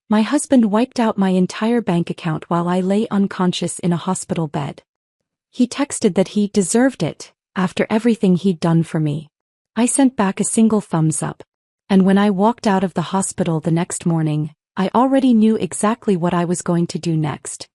My husband wiped out my entire bank account while I lay unconscious in a hospital bed. He texted that he deserved it, after everything he'd done for me. I sent back a single thumbs up. And when I walked out of the hospital the next morning, I already knew exactly what I was going to do next.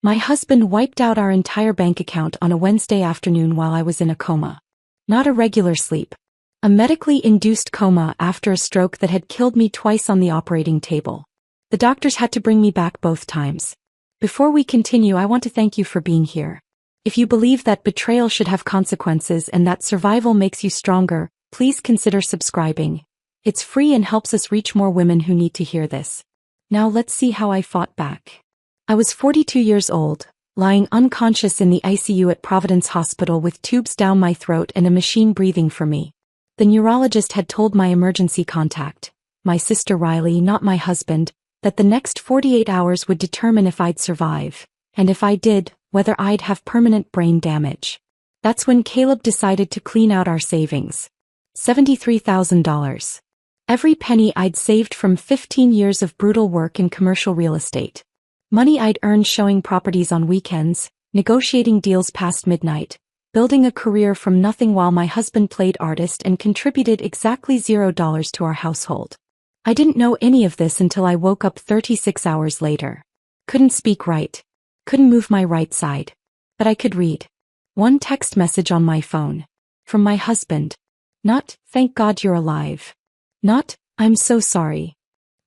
My husband wiped out our entire bank account on a Wednesday afternoon while I was in a coma. Not a regular sleep. A medically induced coma after a stroke that had killed me twice on the operating table. The doctors had to bring me back both times. Before we continue, I want to thank you for being here. If you believe that betrayal should have consequences and that survival makes you stronger, please consider subscribing. It's free and helps us reach more women who need to hear this. Now let's see how I fought back. I was 42 years old, lying unconscious in the ICU at Providence Hospital with tubes down my throat and a machine breathing for me. The neurologist had told my emergency contact, my sister Riley, not my husband, that the next 48 hours would determine if I'd survive, and if I did, whether I'd have permanent brain damage. That's when Caleb decided to clean out our savings. $73,000. Every penny I'd saved from 15 years of brutal work in commercial real estate. Money I'd earned showing properties on weekends, negotiating deals past midnight, building a career from nothing while my husband played artist and contributed exactly $0 to our household. I didn't know any of this until I woke up 36 hours later. Couldn't speak right. Couldn't move my right side. But I could read. One text message on my phone. From my husband. Not, "Thank God you're alive." Not, "I'm so sorry."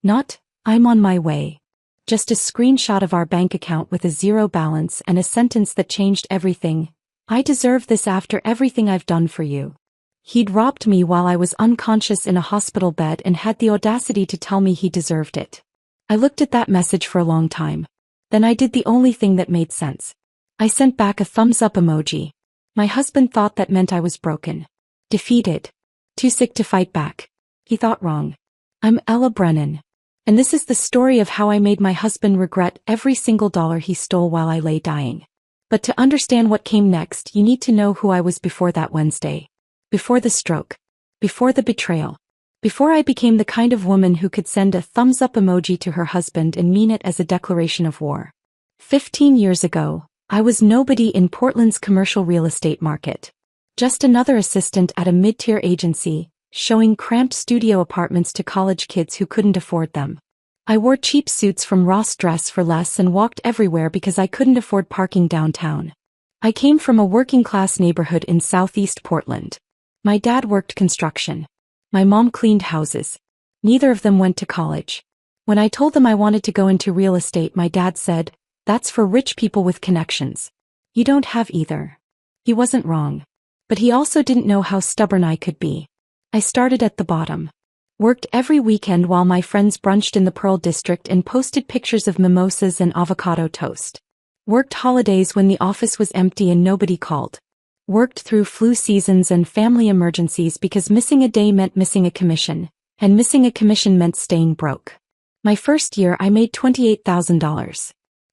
Not, "I'm on my way." Just a screenshot of our bank account with a zero balance and a sentence that changed everything. "I deserve this after everything I've done for you." He'd robbed me while I was unconscious in a hospital bed and had the audacity to tell me he deserved it. I looked at that message for a long time. Then I did the only thing that made sense. I sent back a thumbs up emoji. My husband thought that meant I was broken. Defeated. Too sick to fight back. He thought wrong. I'm Ella Brennan. And this is the story of how I made my husband regret every single dollar he stole while I lay dying. But to understand what came next, you need to know who I was before that Wednesday. Before the stroke. Before the betrayal. Before I became the kind of woman who could send a thumbs up emoji to her husband and mean it as a declaration of war. 15 years ago, I was nobody in Portland's commercial real estate market. Just another assistant at a mid-tier agency, showing cramped studio apartments to college kids who couldn't afford them. I wore cheap suits from Ross Dress for less and walked everywhere because I couldn't afford parking downtown. I came from a working-class neighborhood in southeast Portland. My dad worked construction. My mom cleaned houses. Neither of them went to college. When I told them I wanted to go into real estate, my dad said, "That's for rich people with connections. You don't have either." He wasn't wrong. But he also didn't know how stubborn I could be. I started at the bottom. Worked every weekend while my friends brunched in the Pearl District and posted pictures of mimosas and avocado toast. Worked holidays when the office was empty and nobody called. Worked through flu seasons and family emergencies because missing a day meant missing a commission, and missing a commission meant staying broke. My first year I made $28,000.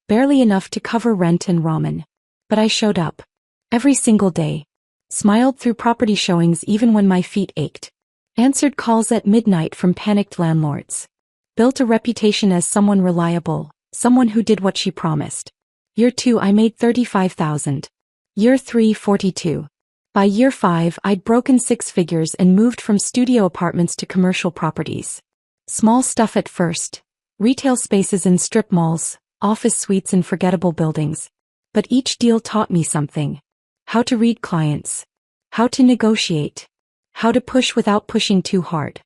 Barely enough to cover rent and ramen. But I showed up. Every single day. Smiled through property showings even when my feet ached. Answered calls at midnight from panicked landlords. Built a reputation as someone reliable, someone who did what she promised. Year 2 I made $35,000. Year 3 $42,000. By year 5 I'd broken 6 figures and moved from studio apartments to commercial properties. Small stuff at first. Retail spaces in strip malls, office suites in forgettable buildings. But each deal taught me something. How to read clients. How to negotiate. How to push without pushing too hard.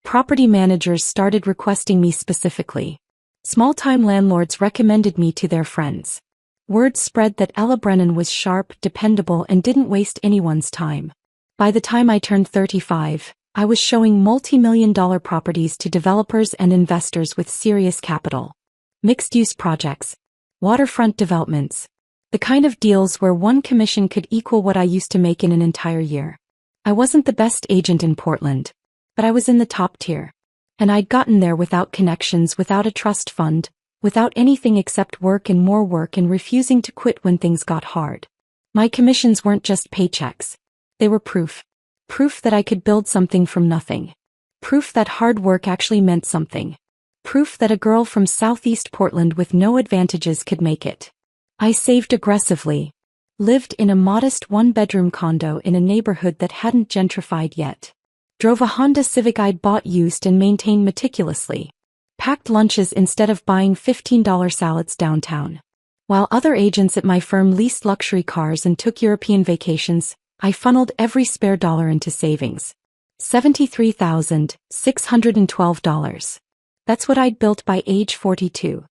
Property managers started requesting me specifically. Small-time landlords recommended me to their friends. Word spread that Ella Brennan was sharp, dependable, and didn't waste anyone's time. By the time I turned 35, I was showing multi-million-dollar properties to developers and investors with serious capital. Mixed-use projects. Waterfront developments. The kind of deals where one commission could equal what I used to make in an entire year. I wasn't the best agent in Portland, but I was in the top tier. And I'd gotten there without connections, without a trust fund, without anything except work and more work, and refusing to quit when things got hard. My commissions weren't just paychecks. They were proof. Proof that I could build something from nothing. Proof that hard work actually meant something. proof that a girl from Southeast Portland with no advantages could make it. I saved aggressively. Lived in a modest one-bedroom condo in a neighborhood that hadn't gentrified yet. Drove a Honda Civic I'd bought used and maintained meticulously. Packed lunches instead of buying $15 salads downtown. While other agents at my firm leased luxury cars and took European vacations, I funneled every spare dollar into savings. $73,612. That's what I'd built by age 42.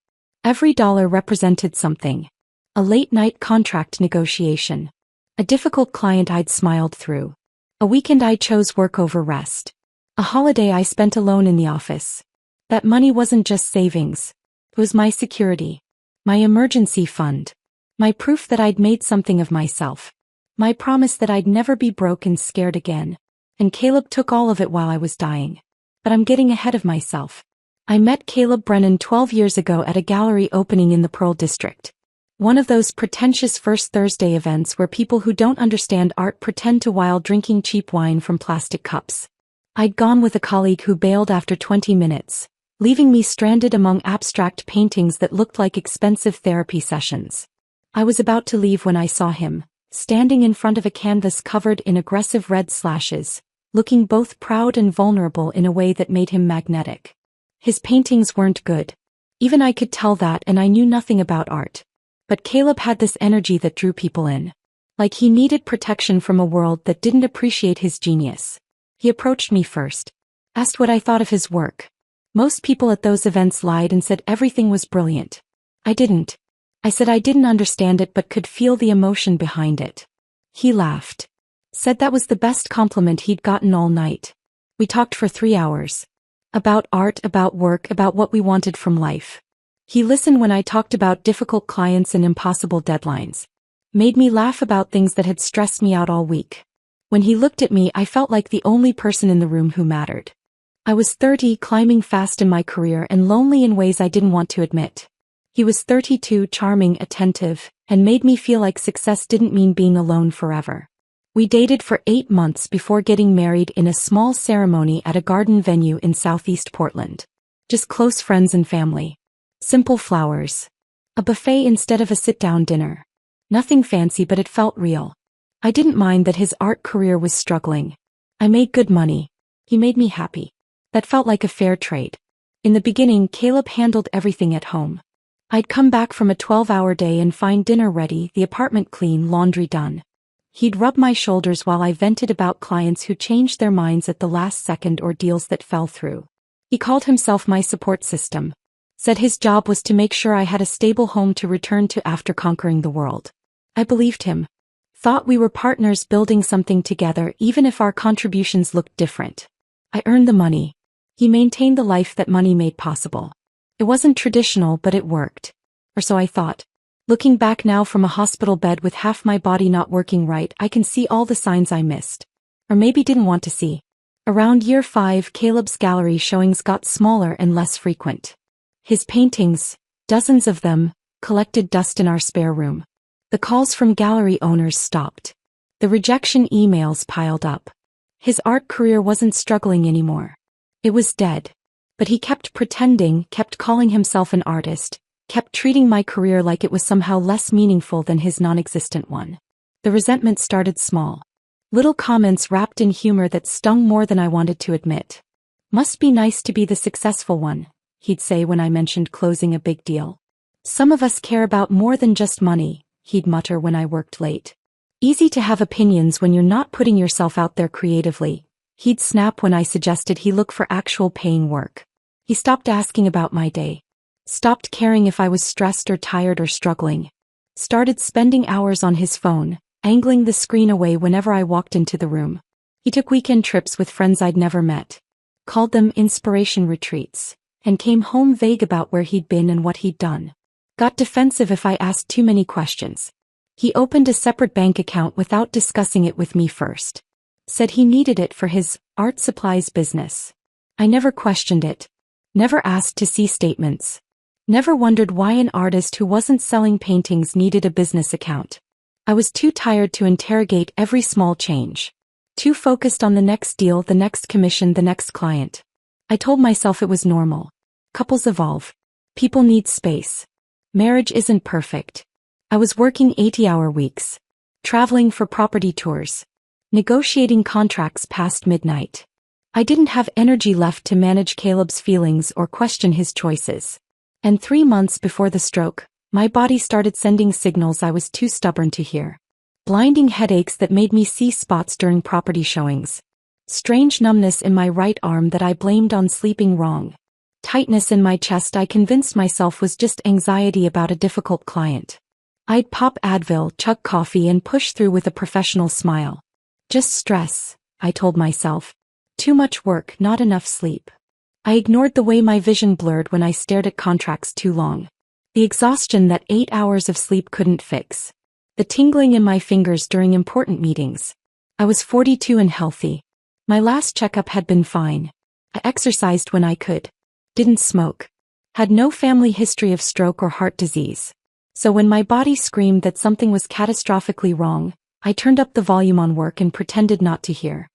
Every dollar represented something. A late-night contract negotiation. A difficult client I'd smiled through. A weekend I chose work over rest. A holiday I spent alone in the office. That money wasn't just savings. It was my security. My emergency fund. My proof that I'd made something of myself. My promise that I'd never be broke and scared again. And Caleb took all of it while I was dying. But I'm getting ahead of myself. I met Caleb Brennan 12 years ago at a gallery opening in the Pearl District. One of those pretentious First Thursday events where people who don't understand art pretend to while drinking cheap wine from plastic cups. I'd gone with a colleague who bailed after 20 minutes, leaving me stranded among abstract paintings that looked like expensive therapy sessions. I was about to leave when I saw him, standing in front of a canvas covered in aggressive red slashes, looking both proud and vulnerable in a way that made him magnetic. His paintings weren't good. Even I could tell that, and I knew nothing about art. But Caleb had this energy that drew people in. Like he needed protection from a world that didn't appreciate his genius. He approached me first. Asked what I thought of his work. Most people at those events lied and said everything was brilliant. I didn't. I said I didn't understand it but could feel the emotion behind it. He laughed. Said that was the best compliment he'd gotten all night. We talked for 3 hours. About art, about work, about what we wanted from life. He listened when I talked about difficult clients and impossible deadlines. Made me laugh about things that had stressed me out all week. When he looked at me, I felt like the only person in the room who mattered. I was 30, climbing fast in my career and lonely in ways I didn't want to admit. He was 32, charming, attentive, and made me feel like success didn't mean being alone forever. We dated for 8 months before getting married in a small ceremony at a garden venue in Southeast Portland. Just close friends and family. Simple flowers. A buffet instead of a sit-down dinner. Nothing fancy, but it felt real. I didn't mind that his art career was struggling. I made good money. He made me happy. That felt like a fair trade. In the beginning, Caleb handled everything at home. I'd come back from a 12-hour day and find dinner ready, the apartment clean, laundry done. He'd rub my shoulders while I vented about clients who changed their minds at the last second or deals that fell through. He called himself my support system. Said his job was to make sure I had a stable home to return to after conquering the world. I believed him. Thought we were partners building something together even if our contributions looked different. I earned the money. He maintained the life that money made possible. It wasn't traditional, but it worked. Or so I thought. Looking back now from a hospital bed with half my body not working right, I can see all the signs I missed. Or maybe didn't want to see. Around year 5, Caleb's gallery showings got smaller and less frequent. His paintings, dozens of them, collected dust in our spare room. The calls from gallery owners stopped. The rejection emails piled up. His art career wasn't struggling anymore. It was dead. But he kept pretending, kept calling himself an artist, kept treating my career like it was somehow less meaningful than his non-existent one. The resentment started small. Little comments wrapped in humor that stung more than I wanted to admit. Must be nice to be the successful one, he'd say when I mentioned closing a big deal. Some of us care about more than just money, he'd mutter when I worked late. Easy to have opinions when you're not putting yourself out there creatively, he'd snap when I suggested he look for actual paying work. He stopped asking about my day. Stopped caring if I was stressed or tired or struggling. Started spending hours on his phone, angling the screen away whenever I walked into the room. He took weekend trips with friends I'd never met. Called them inspiration retreats. And came home vague about where he'd been and what he'd done. Got defensive if I asked too many questions. He opened a separate bank account without discussing it with me first. Said he needed it for his art supplies business. I never questioned it. Never asked to see statements. Never wondered why an artist who wasn't selling paintings needed a business account. I was too tired to interrogate every small change. Too focused on the next deal, the next commission, the next client. I told myself it was normal. Couples evolve. People need space. Marriage isn't perfect. I was working 80-hour weeks. Traveling for property tours. Negotiating contracts past midnight. I didn't have energy left to manage Caleb's feelings or question his choices. And 3 months before the stroke, my body started sending signals I was too stubborn to hear. Blinding headaches that made me see spots during property showings. Strange numbness in my right arm that I blamed on sleeping wrong. Tightness in my chest I convinced myself was just anxiety about a difficult client. I'd pop Advil, chug coffee and push through with a professional smile. Just stress, I told myself. Too much work, not enough sleep. I ignored the way my vision blurred when I stared at contracts too long. The exhaustion that 8 hours of sleep couldn't fix. The tingling in my fingers during important meetings. I was 42 and healthy. My last checkup had been fine. I exercised when I could. Didn't smoke. Had no family history of stroke or heart disease. So when my body screamed that something was catastrophically wrong, I turned up the volume on work and pretended not to hear.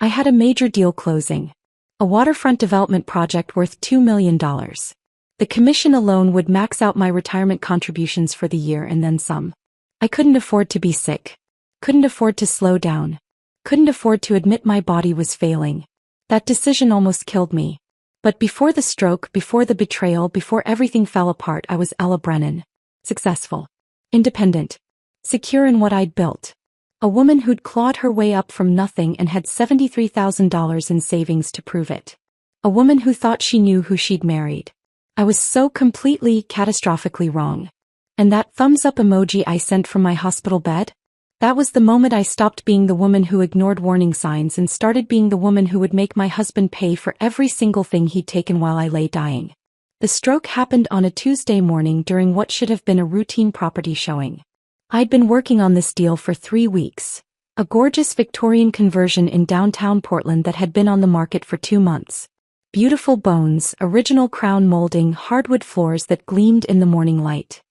I had a major deal closing. A waterfront development project worth $2 million. The commission alone would max out my retirement contributions for the year and then some. I couldn't afford to be sick. Couldn't afford to slow down. Couldn't afford to admit my body was failing. That decision almost killed me. But before the stroke, before the betrayal, before everything fell apart, I was Ella Brennan. Successful. Independent. Secure in what I'd built. A woman who'd clawed her way up from nothing and had $73,000 in savings to prove it. A woman who thought she knew who she'd married. I was so completely, catastrophically wrong. And that thumbs up emoji I sent from my hospital bed? That was the moment I stopped being the woman who ignored warning signs and started being the woman who would make my husband pay for every single thing he'd taken while I lay dying. The stroke happened on a Tuesday morning during what should have been a routine property showing. I'd been working on this deal for 3 weeks. A gorgeous Victorian conversion in downtown Portland that had been on the market for 2 months. Beautiful bones, original crown molding, hardwood floors that gleamed in the morning light.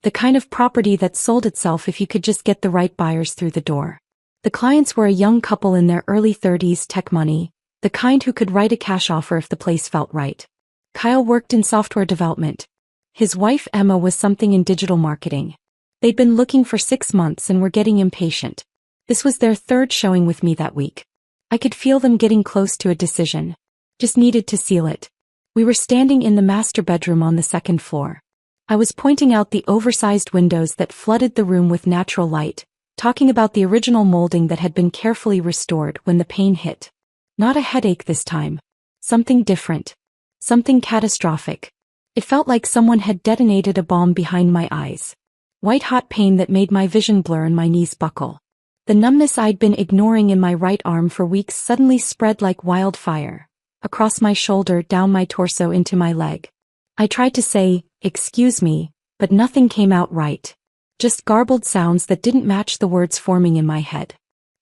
The kind of property that sold itself if you could just get the right buyers through the door. The clients were a young couple in their early 30s, tech money, the kind who could write a cash offer if the place felt right. Kyle worked in software development. His wife Emma was something in digital marketing. They'd been looking for 6 months and were getting impatient. This was their 3rd showing with me that week. I could feel them getting close to a decision. Just needed to seal it. We were standing in the master bedroom on the 2nd floor. I was pointing out the oversized windows that flooded the room with natural light, talking about the original molding that had been carefully restored when the pain hit. Not a headache this time. Something different. Something catastrophic. It felt like someone had detonated a bomb behind my eyes. White-hot pain that made my vision blur and my knees buckle. The numbness I'd been ignoring in my right arm for weeks suddenly spread like wildfire. Across my shoulder, down my torso, into my leg. I tried to say, "Excuse me," but nothing came out right. Just garbled sounds that didn't match the words forming in my head.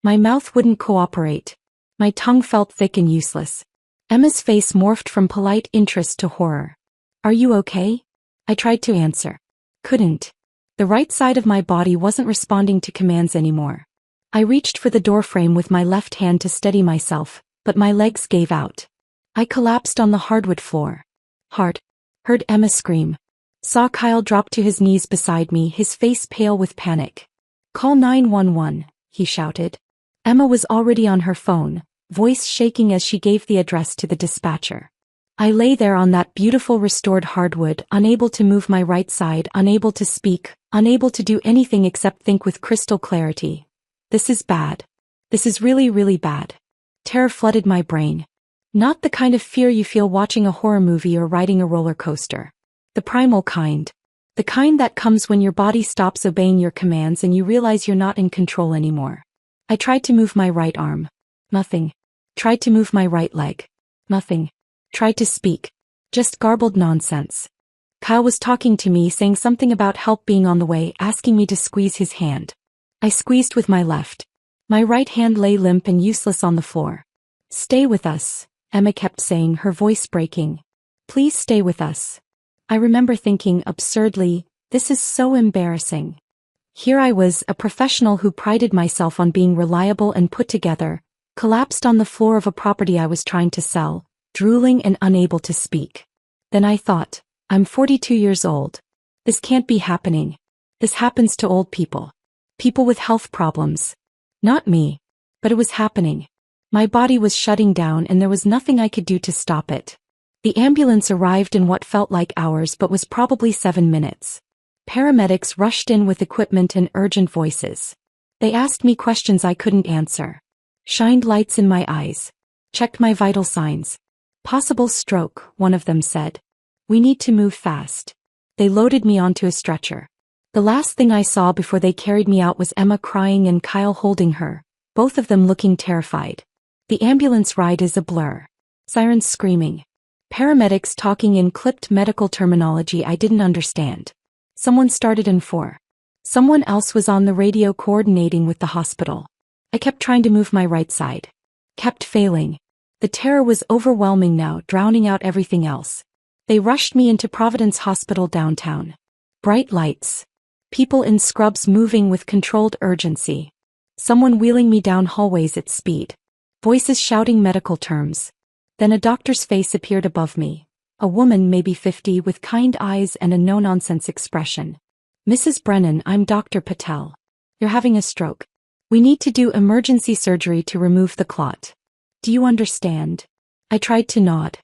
My mouth wouldn't cooperate. My tongue felt thick and useless. Emma's face morphed from polite interest to horror. "Are you okay?" I tried to answer. Couldn't. The right side of my body wasn't responding to commands anymore. I reached for the doorframe with my left hand to steady myself, but my legs gave out. I collapsed on the hardwood floor. Heard Emma scream. Saw Kyle drop to his knees beside me, his face pale with panic. "Call 911, he shouted. Emma was already on her phone, voice shaking as she gave the address to the dispatcher. I lay there on that beautiful restored hardwood, unable to move my right side, unable to speak, unable to do anything except think with crystal clarity. This is bad. This is really, really bad. Terror flooded my brain. Not the kind of fear you feel watching a horror movie or riding a roller coaster. The primal kind. The kind that comes when your body stops obeying your commands and you realize you're not in control anymore. I tried to move my right arm. Nothing. Tried to move my right leg. Nothing. Tried to speak. Just garbled nonsense. Kyle was talking to me, saying something about help being on the way, asking me to squeeze his hand. I squeezed with my left. My right hand lay limp and useless on the floor. "Stay with us," Emma kept saying, her voice breaking. "Please stay with us." I remember thinking absurdly, this is so embarrassing. Here I was, a professional who prided myself on being reliable and put together, collapsed on the floor of a property I was trying to sell, drooling and unable to speak. Then I thought, I'm 42 years old. This can't be happening. This happens to old people. People with health problems. Not me. But it was happening. My body was shutting down and there was nothing I could do to stop it. The ambulance arrived in what felt like hours but was probably 7 minutes. Paramedics rushed in with equipment and urgent voices. They asked me questions I couldn't answer. Shined lights in my eyes. Checked my vital signs. Possible stroke, one of them said. We need to move fast. They loaded me onto a stretcher. The last thing I saw before they carried me out was Emma crying and Kyle holding her, both of them looking terrified. The ambulance ride is a blur. Sirens screaming. Paramedics talking in clipped medical terminology I didn't understand. Someone started in 4. Someone else was on the radio coordinating with the hospital. I kept trying to move my right side. Kept failing. The terror was overwhelming now, drowning out everything else. They rushed me into Providence Hospital downtown. Bright lights. People in scrubs moving with controlled urgency. Someone wheeling me down hallways at speed. Voices shouting medical terms. Then a doctor's face appeared above me. A woman, maybe 50, with kind eyes and a no-nonsense expression. Mrs. Brennan, I'm Dr. Patel. You're having a stroke. We need to do emergency surgery to remove the clot. Do you understand? I tried to nod.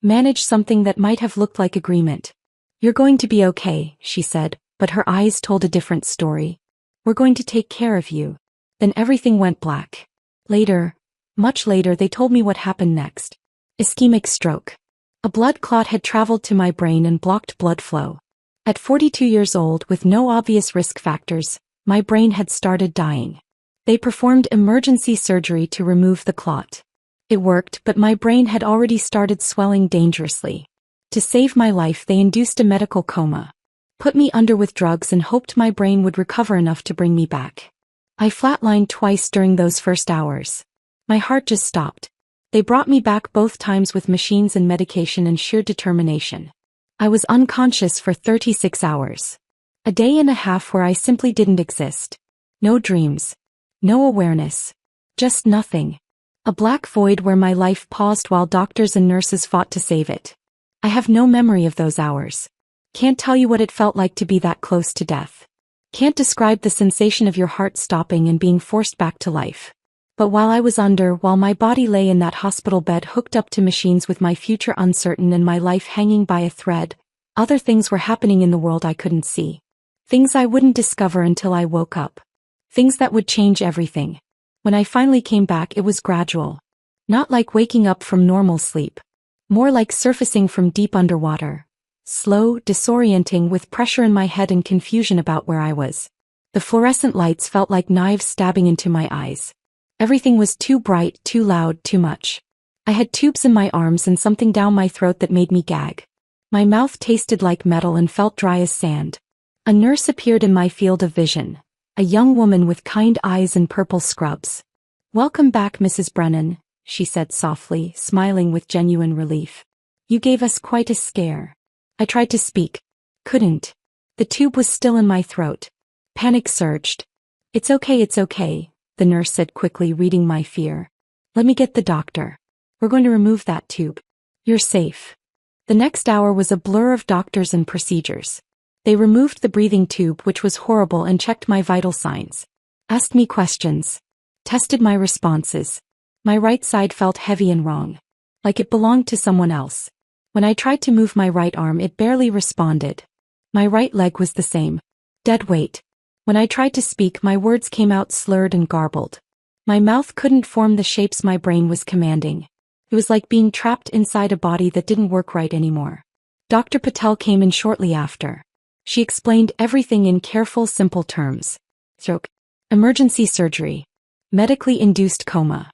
Manage something that might have looked like agreement. You're going to be okay, she said, but her eyes told a different story. We're going to take care of you. Then everything went black. Later, much later, they told me what happened next. Ischemic stroke. A blood clot had traveled to my brain and blocked blood flow. At 42 years old, with no obvious risk factors, my brain had started dying. They performed emergency surgery to remove the clot. It worked, but my brain had already started swelling dangerously. To save my life, they induced a medical coma. Put me under with drugs and hoped my brain would recover enough to bring me back. I flatlined twice during those first hours. My heart just stopped. They brought me back both times with machines and medication and sheer determination. I was unconscious for 36 hours. A day and a half where I simply didn't exist. No dreams. No awareness. Just nothing. A black void where my life paused while doctors and nurses fought to save it. I have no memory of those hours. Can't tell you what it felt like to be that close to death. Can't describe the sensation of your heart stopping and being forced back to life. But while my body lay in that hospital bed hooked up to machines with my future uncertain and my life hanging by a thread, other things were happening in the world I couldn't see. Things I wouldn't discover until I woke up. Things that would change everything. When I finally came back, it was gradual. Not like waking up from normal sleep. More like surfacing from deep underwater. Slow, disorienting, with pressure in my head and confusion about where I was. The fluorescent lights felt like knives stabbing into my eyes. Everything was too bright, too loud, too much. I had tubes in my arms and something down my throat that made me gag. My mouth tasted like metal and felt dry as sand. A nurse appeared in my field of vision. A young woman with kind eyes and purple scrubs. Welcome back, Mrs. Brennan, she said softly, smiling with genuine relief. You gave us quite a scare. I tried to speak. Couldn't. The tube was still in my throat. Panic surged. It's okay, the nurse said quickly, reading my fear. Let me get the doctor. We're going to remove that tube. You're safe. The next hour was a blur of doctors and procedures. They removed the breathing tube, which was horrible, and checked my vital signs. Asked me questions. Tested my responses. My right side felt heavy and wrong. Like it belonged to someone else. When I tried to move my right arm, it barely responded. My right leg was the same. Dead weight. When I tried to speak, my words came out slurred and garbled. My mouth couldn't form the shapes my brain was commanding. It was like being trapped inside a body that didn't work right anymore. Dr. Patel came in shortly after. She explained everything in careful, simple terms. Stroke. Emergency surgery. Medically induced coma.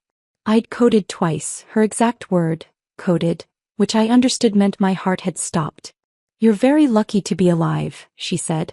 I'd coded twice, her exact word, coded, which I understood meant my heart had stopped. You're very lucky to be alive, she said.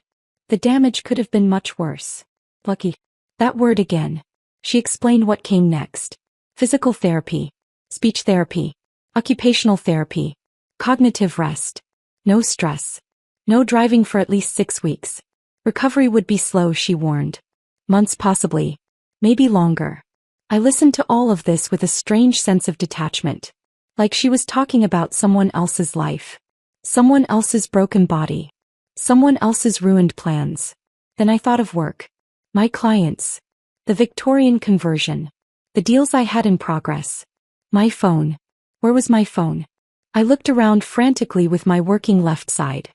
The damage could have been much worse. Lucky. That word again. She explained what came next. Physical therapy. Speech therapy. Occupational therapy. Cognitive rest. No stress. No driving for at least 6 weeks. Recovery would be slow, she warned. Months possibly. Maybe longer. I listened to all of this with a strange sense of detachment. Like she was talking about someone else's life. Someone else's broken body. Someone else's ruined plans. Then I thought of work. My clients. The Victorian conversion. The deals I had in progress. My phone. Where was my phone? I looked around frantically with my working left side.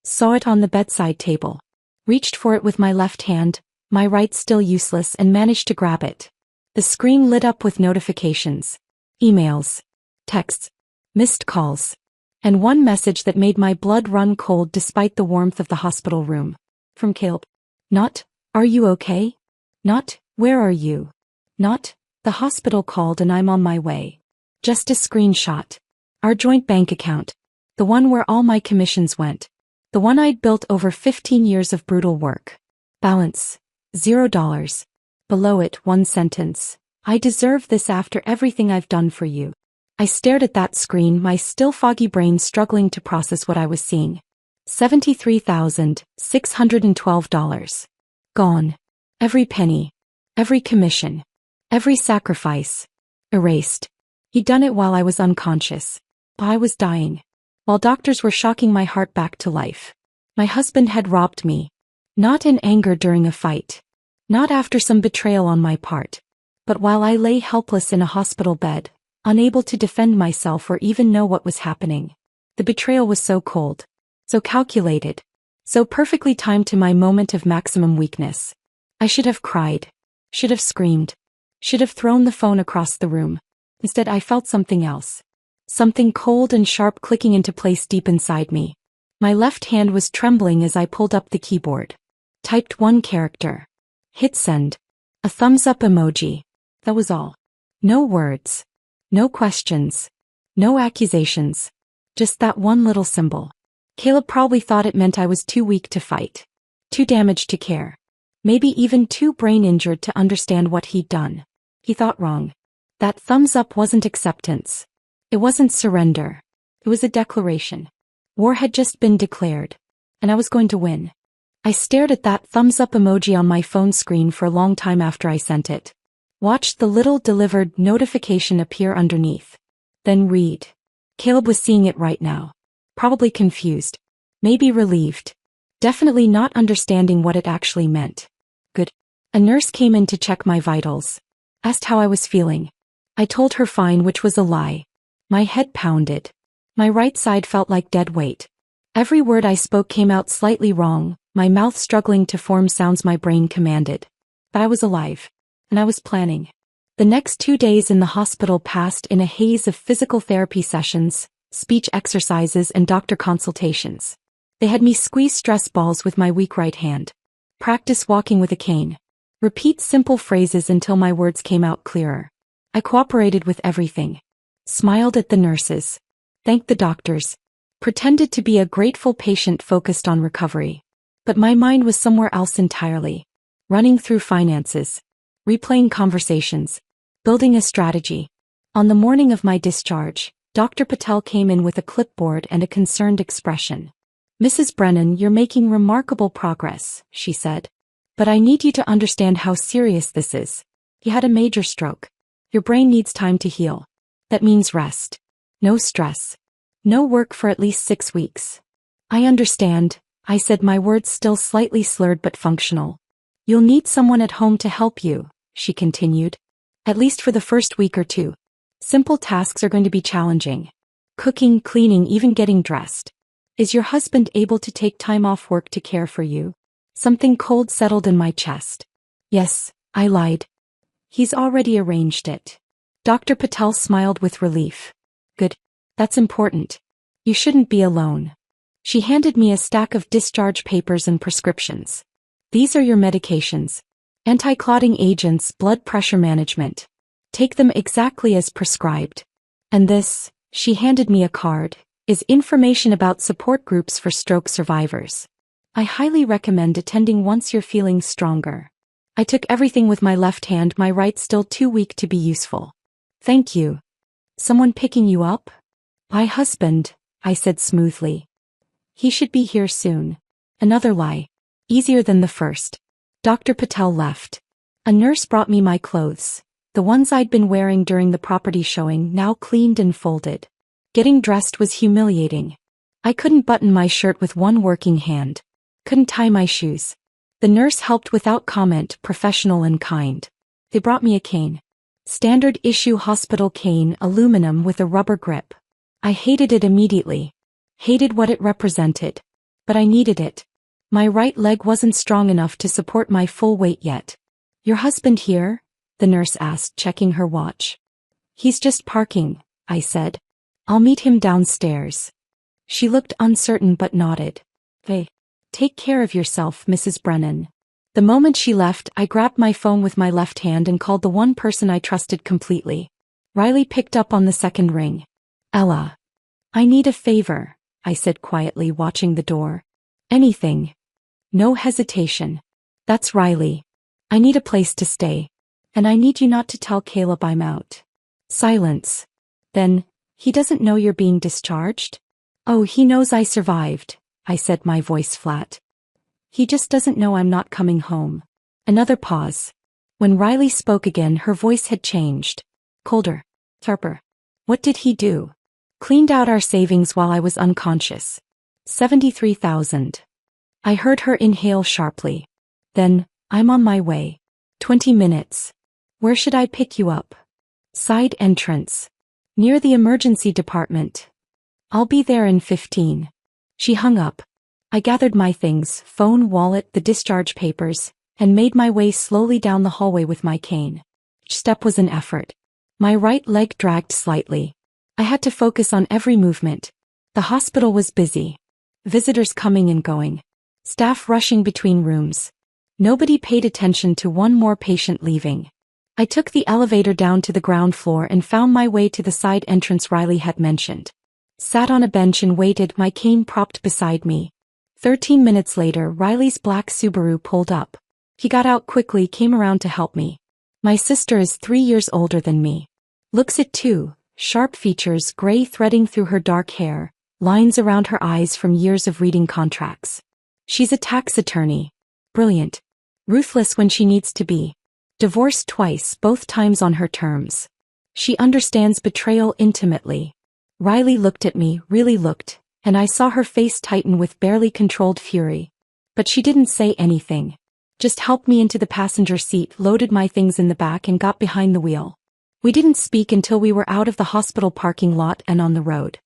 Saw it on the bedside table. Reached for it with my left hand, my right still useless, and managed to grab it. The screen lit up with notifications. Emails. Texts. Missed calls. And one message that made my blood run cold despite the warmth of the hospital room. From Caleb. Not, "Are you okay?" Not, "Where are you?" Not, "The hospital called and I'm on my way." Just a screenshot. Our joint bank account. The one where all my commissions went. The one I'd built over 15 years of brutal work. Balance. $0. Below it, one sentence. "I deserve this after everything I've done for you." I stared at that screen, my still foggy brain struggling to process what I was seeing. $73,612. Gone. Every penny. Every commission. Every sacrifice. Erased. He'd done it while I was unconscious. I was dying. While doctors were shocking my heart back to life. My husband had robbed me. Not in anger during a fight. Not after some betrayal on my part. But while I lay helpless in a hospital bed, unable to defend myself or even know what was happening. The betrayal was so cold. So calculated. So perfectly timed to my moment of maximum weakness. I should have cried. Should have screamed. Should have thrown the phone across the room. Instead, I felt something else. Something cold and sharp clicking into place deep inside me. My left hand was trembling as I pulled up the keyboard. Typed one character. Hit send. A thumbs up emoji. That was all. No words. No questions. No accusations. Just that one little symbol. Caleb probably thought it meant I was too weak to fight. Too damaged to care. Maybe even too brain injured to understand what he'd done. He thought wrong. That thumbs up wasn't acceptance. It wasn't surrender. It was a declaration. War had just been declared. And I was going to win. I stared at that thumbs up emoji on my phone screen for a long time after I sent it. Watched the little delivered notification appear underneath. Then read. Caleb was seeing it right now. Probably confused. Maybe relieved. Definitely not understanding what it actually meant. Good. A nurse came in to check my vitals. Asked how I was feeling. I told her fine, which was a lie. My head pounded. My right side felt like dead weight. Every word I spoke came out slightly wrong, my mouth struggling to form sounds my brain commanded. But I was alive. And I was planning. The next 2 days in the hospital passed in a haze of physical therapy sessions, speech exercises, and doctor consultations. They had me squeeze stress balls with my weak right hand. Practice walking with a cane. Repeat simple phrases until my words came out clearer. I cooperated with everything. Smiled at the nurses. Thanked the doctors. Pretended to be a grateful patient focused on recovery. But my mind was somewhere else entirely. Running through finances. Replaying conversations. Building a strategy. On the morning of my discharge, Dr. Patel came in with a clipboard and a concerned expression. "Mrs. Brennan, you're making remarkable progress," she said. "But I need you to understand how serious this is. You had a major stroke. Your brain needs time to heal. That means rest. No stress. No work for at least 6 weeks." "I understand," I said, my words still slightly slurred but functional. "You'll need someone at home to help you," she continued. "At least for the first week or two. Simple tasks are going to be challenging. Cooking, cleaning, even getting dressed. Is your husband able to take time off work to care for you?" Something cold settled in my chest. "Yes," I lied. "He's already arranged it." Dr. Patel smiled with relief. "Good. That's important. You shouldn't be alone." She handed me a stack of discharge papers and prescriptions. "These are your medications. Anti-clotting agents, blood pressure management. Take them exactly as prescribed. And this," she handed me a card, "is information about support groups for stroke survivors. I highly recommend attending once you're feeling stronger." I took everything with my left hand, my right still too weak to be useful. "Thank you. Someone picking you up?" "My husband," I said smoothly. "He should be here soon." Another lie. Easier than the first. Dr. Patel left. A nurse brought me my clothes. The ones I'd been wearing during the property showing, now cleaned and folded. Getting dressed was humiliating. I couldn't button my shirt with one working hand. Couldn't tie my shoes. The nurse helped without comment, professional and kind. They brought me a cane. Standard issue hospital cane, aluminum with a rubber grip. I hated it immediately. Hated what it represented. But I needed it. My right leg wasn't strong enough to support my full weight yet. Your husband here? The nurse asked, checking her watch. He's just parking, I said. I'll meet him downstairs. She looked uncertain but nodded. Hey, take care of yourself, Mrs. Brennan. The moment she left, I grabbed my phone with my left hand and called the one person I trusted completely. Riley picked up on the second ring. Ella. I need a favor, I said quietly, watching the door. Anything. No hesitation. That's Riley. I need a place to stay. And I need you not to tell Caleb I'm out. Silence. Then, he doesn't know you're being discharged? Oh, he knows I survived, I said, my voice flat. He just doesn't know I'm not coming home. Another pause. When Riley spoke again, her voice had changed. Colder. Sharper. What did he do? Cleaned out our savings while I was unconscious. 73,000. I heard her inhale sharply. Then, I'm on my way. 20 minutes. Where should I pick you up? Side entrance. Near the emergency department. I'll be there in 15. She hung up. I gathered my things, phone, wallet, the discharge papers, and made my way slowly down the hallway with my cane. Each step was an effort. My right leg dragged slightly. I had to focus on every movement. The hospital was busy. Visitors coming and going. Staff rushing between rooms. Nobody paid attention to one more patient leaving. I took the elevator down to the ground floor and found my way to the side entrance Riley had mentioned. Sat on a bench and waited, my cane propped beside me. 13 minutes later, Riley's black Subaru pulled up. He got out quickly, came around to help me. My sister is 3 years older than me. Looks it too, sharp features, gray threading through her dark hair, lines around her eyes from years of reading contracts. She's a tax attorney. Brilliant. Ruthless when she needs to be. Divorced twice, both times on her terms. She understands betrayal intimately. Riley looked at me, really looked, and I saw her face tighten with barely controlled fury. But she didn't say anything. Just helped me into the passenger seat, loaded my things in the back and got behind the wheel. We didn't speak until we were out of the hospital parking lot and on the road.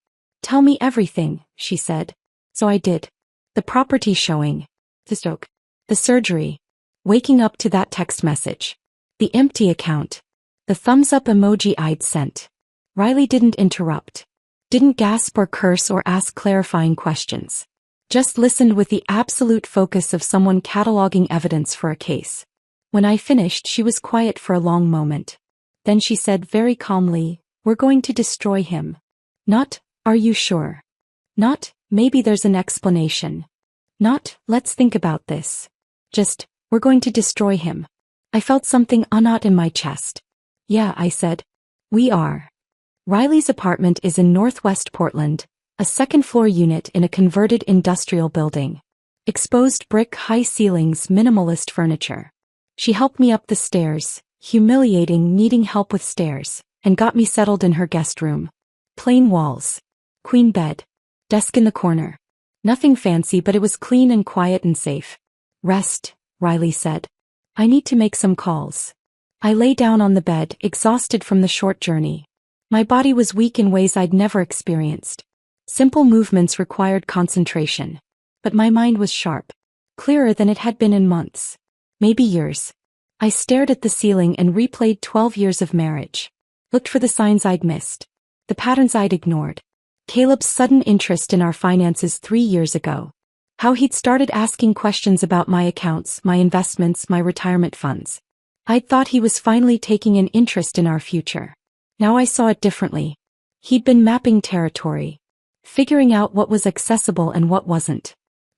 Tell me everything, she said. So I did. The property showing. The stroke. The surgery. Waking up to that text message. The empty account. The thumbs up emoji I'd sent. Riley didn't interrupt. Didn't gasp or curse or ask clarifying questions. Just listened with the absolute focus of someone cataloging evidence for a case. When I finished, she was quiet for a long moment. Then she said very calmly, "We're going to destroy him." Not, "Are you sure?" Not, "Maybe there's an explanation." Not, "Let's think about this." Just, "We're going to destroy him." I felt something unknot in my chest. "Yeah," I said. "We are." Riley's apartment is in Northwest Portland, a second-floor unit in a converted industrial building. Exposed brick, high ceilings, minimalist furniture. She helped me up the stairs, humiliating, needing help with stairs, and got me settled in her guest room. Plain walls. Queen bed. Desk in the corner. Nothing fancy, but it was clean and quiet and safe. "Rest," Riley said. "I need to make some calls." I lay down on the bed, exhausted from the short journey. My body was weak in ways I'd never experienced. Simple movements required concentration. But my mind was sharp. Clearer than it had been in months. Maybe years. I stared at the ceiling and replayed 12 years of marriage. Looked for the signs I'd missed. The patterns I'd ignored. Caleb's sudden interest in our finances 3 years ago. How he'd started asking questions about my accounts, my investments, my retirement funds. I'd thought he was finally taking an interest in our future. Now I saw it differently. He'd been mapping territory. Figuring out what was accessible and what wasn't.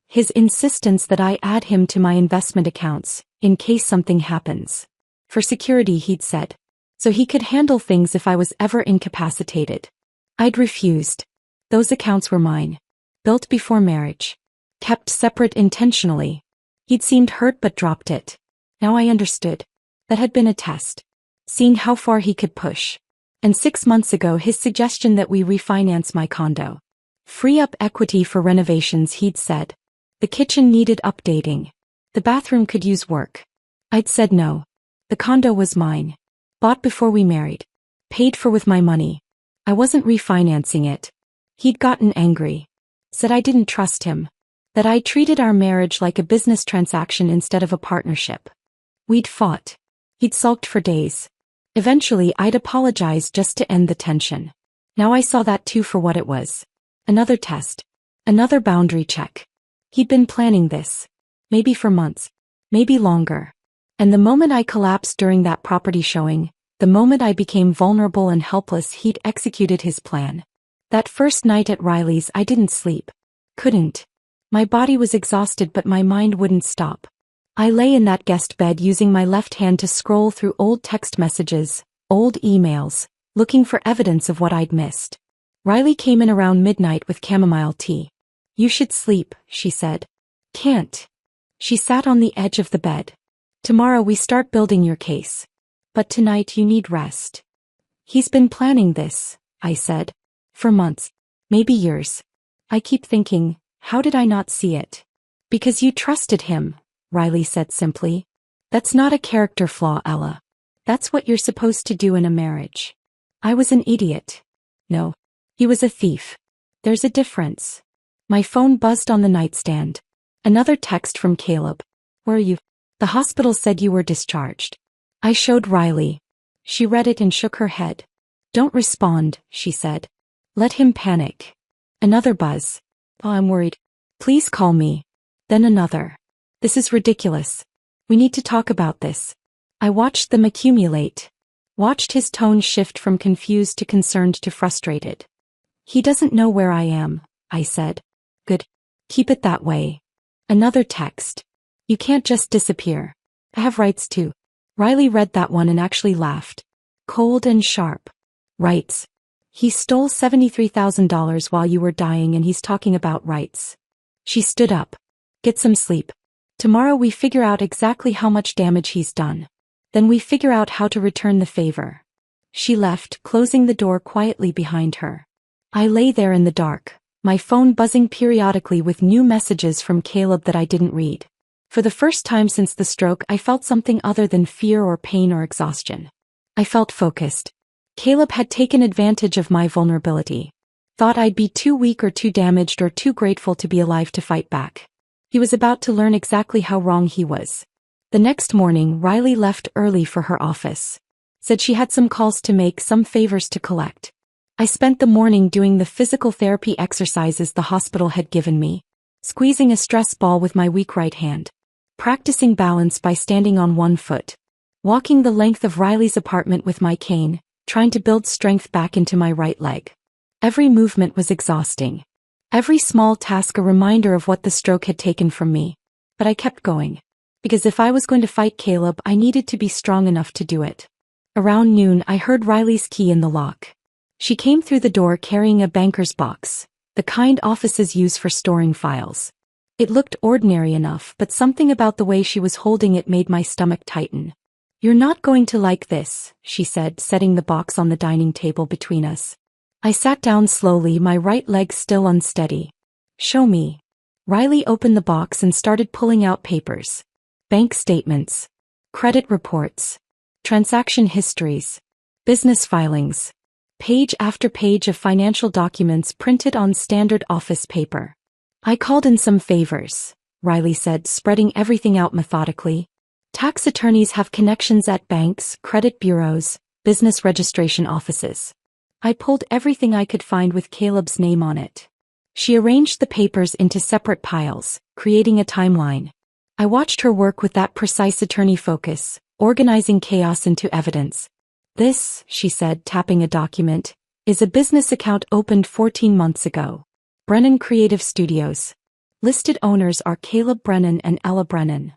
His insistence that I add him to my investment accounts, in case something happens. For security, he'd said. So he could handle things if I was ever incapacitated. I'd refused. Those accounts were mine. Built before marriage. Kept separate intentionally. He'd seemed hurt but dropped it. Now I understood. That had been a test. Seeing how far he could push. And 6 months ago his suggestion that we refinance my condo. Free up equity for renovations, he'd said. The kitchen needed updating. The bathroom could use work. I'd said no. The condo was mine. Bought before we married. Paid for with my money. I wasn't refinancing it. He'd gotten angry. Said I didn't trust him. That I treated our marriage like a business transaction instead of a partnership. We'd fought. He'd sulked for days. Eventually I'd apologized just to end the tension. Now I saw that too for what it was. Another test. Another boundary check. He'd been planning this. Maybe for months. Maybe longer. And the moment I collapsed during that property showing, the moment I became vulnerable and helpless, he'd executed his plan. That first night at Riley's I didn't sleep. Couldn't. My body was exhausted but my mind wouldn't stop. I lay in that guest bed using my left hand to scroll through old text messages, old emails, looking for evidence of what I'd missed. Riley came in around midnight with chamomile tea. You should sleep, she said. Can't. She sat on the edge of the bed. Tomorrow we start building your case. But tonight you need rest. He's been planning this, I said. For months. Maybe years. I keep thinking, how did I not see it? Because you trusted him, Riley said simply. That's not a character flaw, Ella. That's what you're supposed to do in a marriage. I was an idiot. No. He was a thief. There's a difference. My phone buzzed on the nightstand. Another text from Caleb. Where are you? The hospital said you were discharged. I showed Riley. She read it and shook her head. Don't respond, she said. Let him panic. Another buzz. Oh, I'm worried. Please call me. Then another. This is ridiculous. We need to talk about this. I watched them accumulate. Watched his tone shift from confused to concerned to frustrated. He doesn't know where I am, I said. Good. Keep it that way. Another text. You can't just disappear. I have rights too. Riley read that one and actually laughed. Cold and sharp. Rights. He stole $73,000 while you were dying and he's talking about rights. She stood up. Get some sleep. Tomorrow we figure out exactly how much damage he's done. Then we figure out how to return the favor. She left, closing the door quietly behind her. I lay there in the dark, my phone buzzing periodically with new messages from Caleb that I didn't read. For the first time since the stroke, I felt something other than fear or pain or exhaustion. I felt focused. Caleb had taken advantage of my vulnerability. Thought I'd be too weak or too damaged or too grateful to be alive to fight back. He was about to learn exactly how wrong he was. The next morning, Riley left early for her office. Said she had some calls to make, some favors to collect. I spent the morning doing the physical therapy exercises the hospital had given me. Squeezing a stress ball with my weak right hand. Practicing balance by standing on one foot. Walking the length of Riley's apartment with my cane, trying to build strength back into my right leg. Every movement was exhausting. Every small task a reminder of what the stroke had taken from me. But I kept going. Because if I was going to fight Caleb, I needed to be strong enough to do it. Around noon, I heard Riley's key in the lock. She came through the door carrying a banker's box, the kind offices use for storing files. It looked ordinary enough, but something about the way she was holding it made my stomach tighten. You're not going to like this, she said, setting the box on the dining table between us. I sat down slowly, my right leg still unsteady. Show me. Riley opened the box and started pulling out papers. Bank statements. Credit reports. Transaction histories. Business filings. Page after page of financial documents printed on standard office paper. I called in some favors, Riley said, spreading everything out methodically. Tax attorneys have connections at banks, credit bureaus, business registration offices. I pulled everything I could find with Caleb's name on it. She arranged the papers into separate piles, creating a timeline. I watched her work with that precise attorney focus, organizing chaos into evidence. This, she said, tapping a document, is a business account opened 14 months ago. Brennan Creative Studios. Listed owners are Caleb Brennan and Ella Brennan.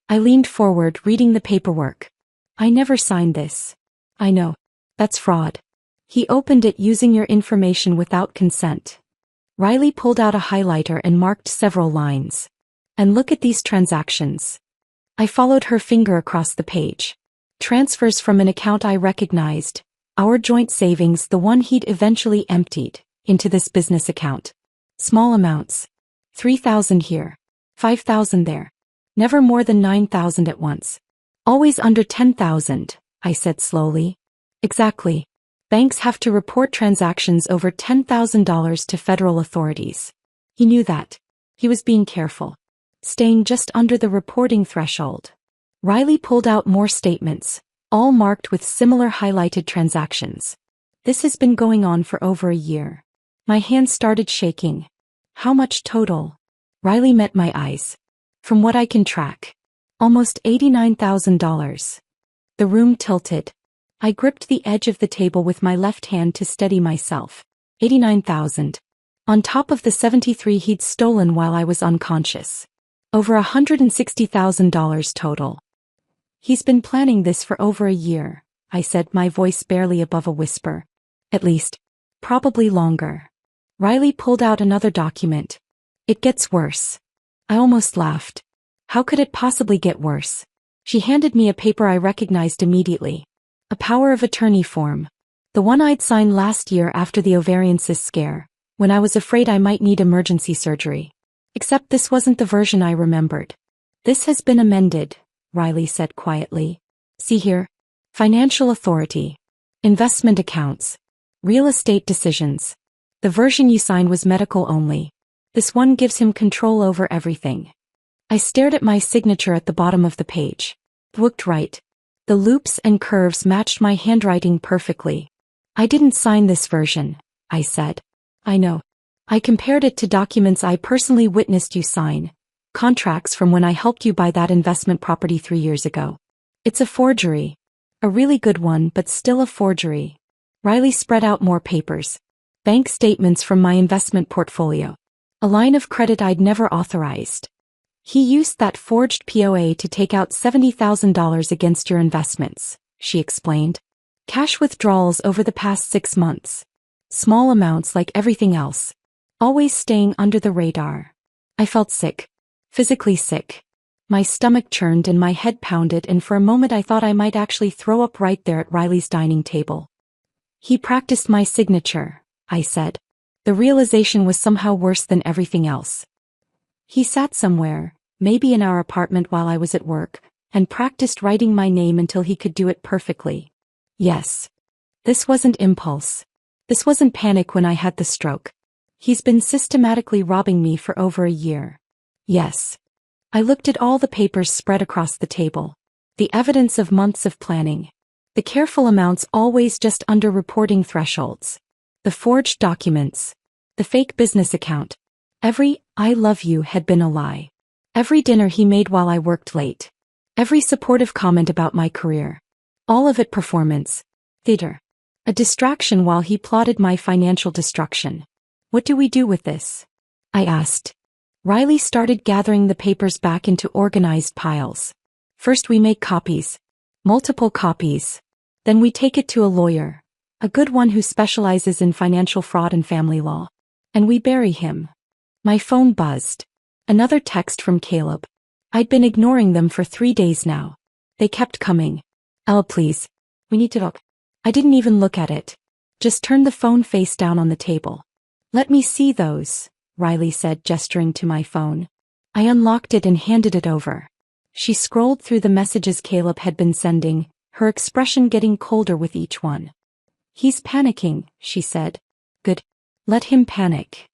I leaned forward, reading the paperwork. I never signed this. I know. That's fraud. He opened it using your information without consent. Riley pulled out a highlighter and marked several lines. And look at these transactions. I followed her finger across the page. Transfers from an account I recognized, our joint savings, the one he'd eventually emptied, into this business account. Small amounts. 3,000 here. 5,000 there. Never more than 9,000 at once. Always under 10,000, I said slowly. Exactly. Banks have to report transactions over $10,000 to federal authorities. He knew that. He was being careful. Staying just under the reporting threshold. Riley pulled out more statements, all marked with similar highlighted transactions. This has been going on for over a year. My hands started shaking. How much total? Riley met my eyes. From what I can track. Almost $89,000. The room tilted. I gripped the edge of the table with my left hand to steady myself. 89,000. On top of the 73 he'd stolen while I was unconscious. Over $160,000 total. He's been planning this for over a year, I said, my voice barely above a whisper. At least. Probably longer. Riley pulled out another document. It gets worse. I almost laughed. How could it possibly get worse? She handed me a paper I recognized immediately. A power of attorney form. The one I'd signed last year after the ovarian cyst scare, when I was afraid I might need emergency surgery. Except this wasn't the version I remembered. This has been amended, Riley said quietly. See here. Financial authority. Investment accounts. Real estate decisions. The version you signed was medical only. This one gives him control over everything. I stared at my signature at the bottom of the page. Looked right. The loops and curves matched my handwriting perfectly. I didn't sign this version, I said. I know. I compared it to documents I personally witnessed you sign. Contracts from when I helped you buy that investment property 3 years ago. It's a forgery. A really good one, but still a forgery. Riley spread out more papers. Bank statements from my investment portfolio. A line of credit I'd never authorized. He used that forged POA to take out $70,000 against your investments, she explained. Cash withdrawals over the past 6 months. Small amounts like everything else. Always staying under the radar. I felt sick. Physically sick. My stomach churned and my head pounded, and for a moment I thought I might actually throw up right there at Riley's dining table. He practiced my signature, I said. The realization was somehow worse than everything else. He sat somewhere, maybe in our apartment while I was at work, and practiced writing my name until he could do it perfectly. Yes. This wasn't impulse. This wasn't panic when I had the stroke. He's been systematically robbing me for over a year. Yes. I looked at all the papers spread across the table. The evidence of months of planning. The careful amounts always just under reporting thresholds. The forged documents. The fake business account. Every "I love you" had been a lie. Every dinner he made while I worked late. Every supportive comment about my career. All of it performance. Theater. A distraction while he plotted my financial destruction. What do we do with this? I asked. Riley started gathering the papers back into organized piles. First we make copies. Multiple copies. Then we take it to a lawyer. A good one who specializes in financial fraud and family law. And we bury him. My phone buzzed. Another text from Caleb. I'd been ignoring them for 3 days now. They kept coming. Elle, please. We need to talk. I didn't even look at it. Just turned the phone face down on the table. Let me see those, Riley said, gesturing to my phone. I unlocked it and handed it over. She scrolled through the messages Caleb had been sending, her expression getting colder with each one. He's panicking, she said. Good. Let him panic.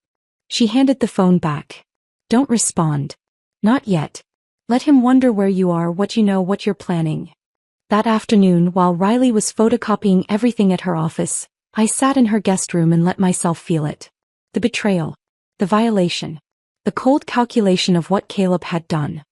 She handed the phone back. Don't respond. Not yet. Let him wonder where you are, what you know, what you're planning. That afternoon, while Riley was photocopying everything at her office, I sat in her guest room and let myself feel it. The betrayal. The violation. The cold calculation of what Caleb had done.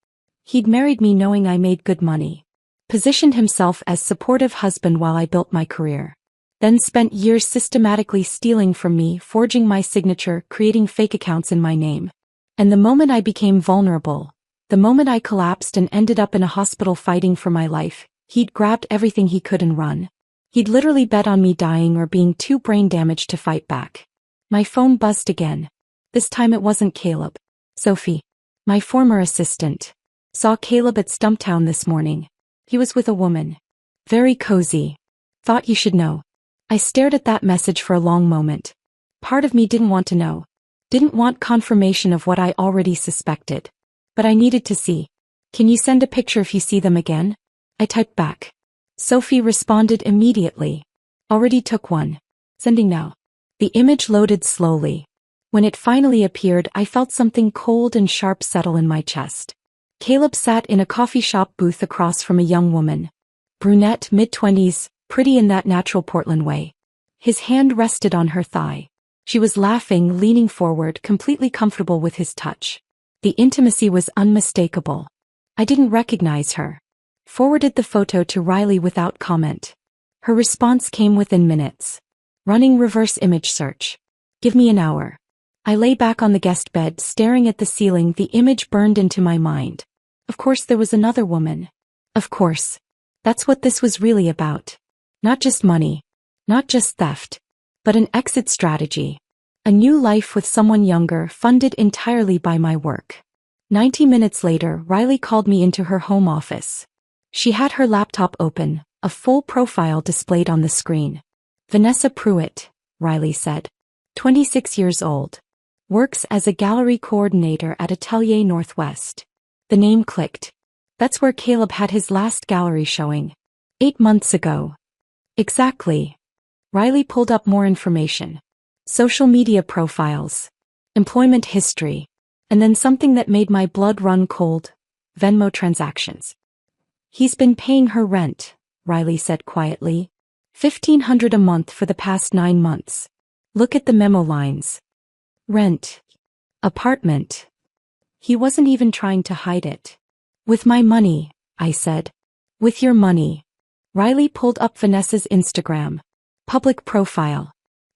He'd married me knowing I made good money. Positioned himself as supportive husband while I built my career. Then spent years systematically stealing from me, forging my signature, creating fake accounts in my name. And the moment I became vulnerable, the moment I collapsed and ended up in a hospital fighting for my life, he'd grabbed everything he could and run. He'd literally bet on me dying or being too brain damaged to fight back. My phone buzzed again. This time it wasn't Caleb. Sophie, my former assistant, saw Caleb at Stumptown this morning. He was with a woman. Very cozy. Thought you should know. I stared at that message for a long moment. Part of me didn't want to know. Didn't want confirmation of what I already suspected. But I needed to see. Can you send a picture if you see them again? I typed back. Sophie responded immediately. Already took one. Sending now. The image loaded slowly. When it finally appeared, I felt something cold and sharp settle in my chest. Caleb sat in a coffee shop booth across from a young woman. Brunette, mid-20s, pretty in that natural Portland way. His hand rested on her thigh. She was laughing, leaning forward, completely comfortable with his touch. The intimacy was unmistakable. I didn't recognize her. Forwarded the photo to Riley without comment. Her response came within minutes. Running reverse image search. Give me an hour. I lay back on the guest bed, staring at the ceiling. The image burned into my mind. Of course there was another woman. Of course. That's what this was really about. Not just money. Not just theft. But an exit strategy. A new life with someone younger, funded entirely by my work. 90 minutes later, Riley called me into her home office. She had her laptop open, a full profile displayed on the screen. Vanessa Pruitt, Riley said. 26 years old. Works as a gallery coordinator at Atelier Northwest. The name clicked. That's where Caleb had his last gallery showing. 8 months ago. Exactly. Riley pulled up more information. Social media profiles. Employment history. And then something that made my blood run cold. Venmo transactions. He's been paying her rent, Riley said quietly. $1,500 a month for the past 9 months. Look at the memo lines. Rent. Apartment. He wasn't even trying to hide it. With my money, I said. With your money. Riley pulled up Vanessa's Instagram. Public profile.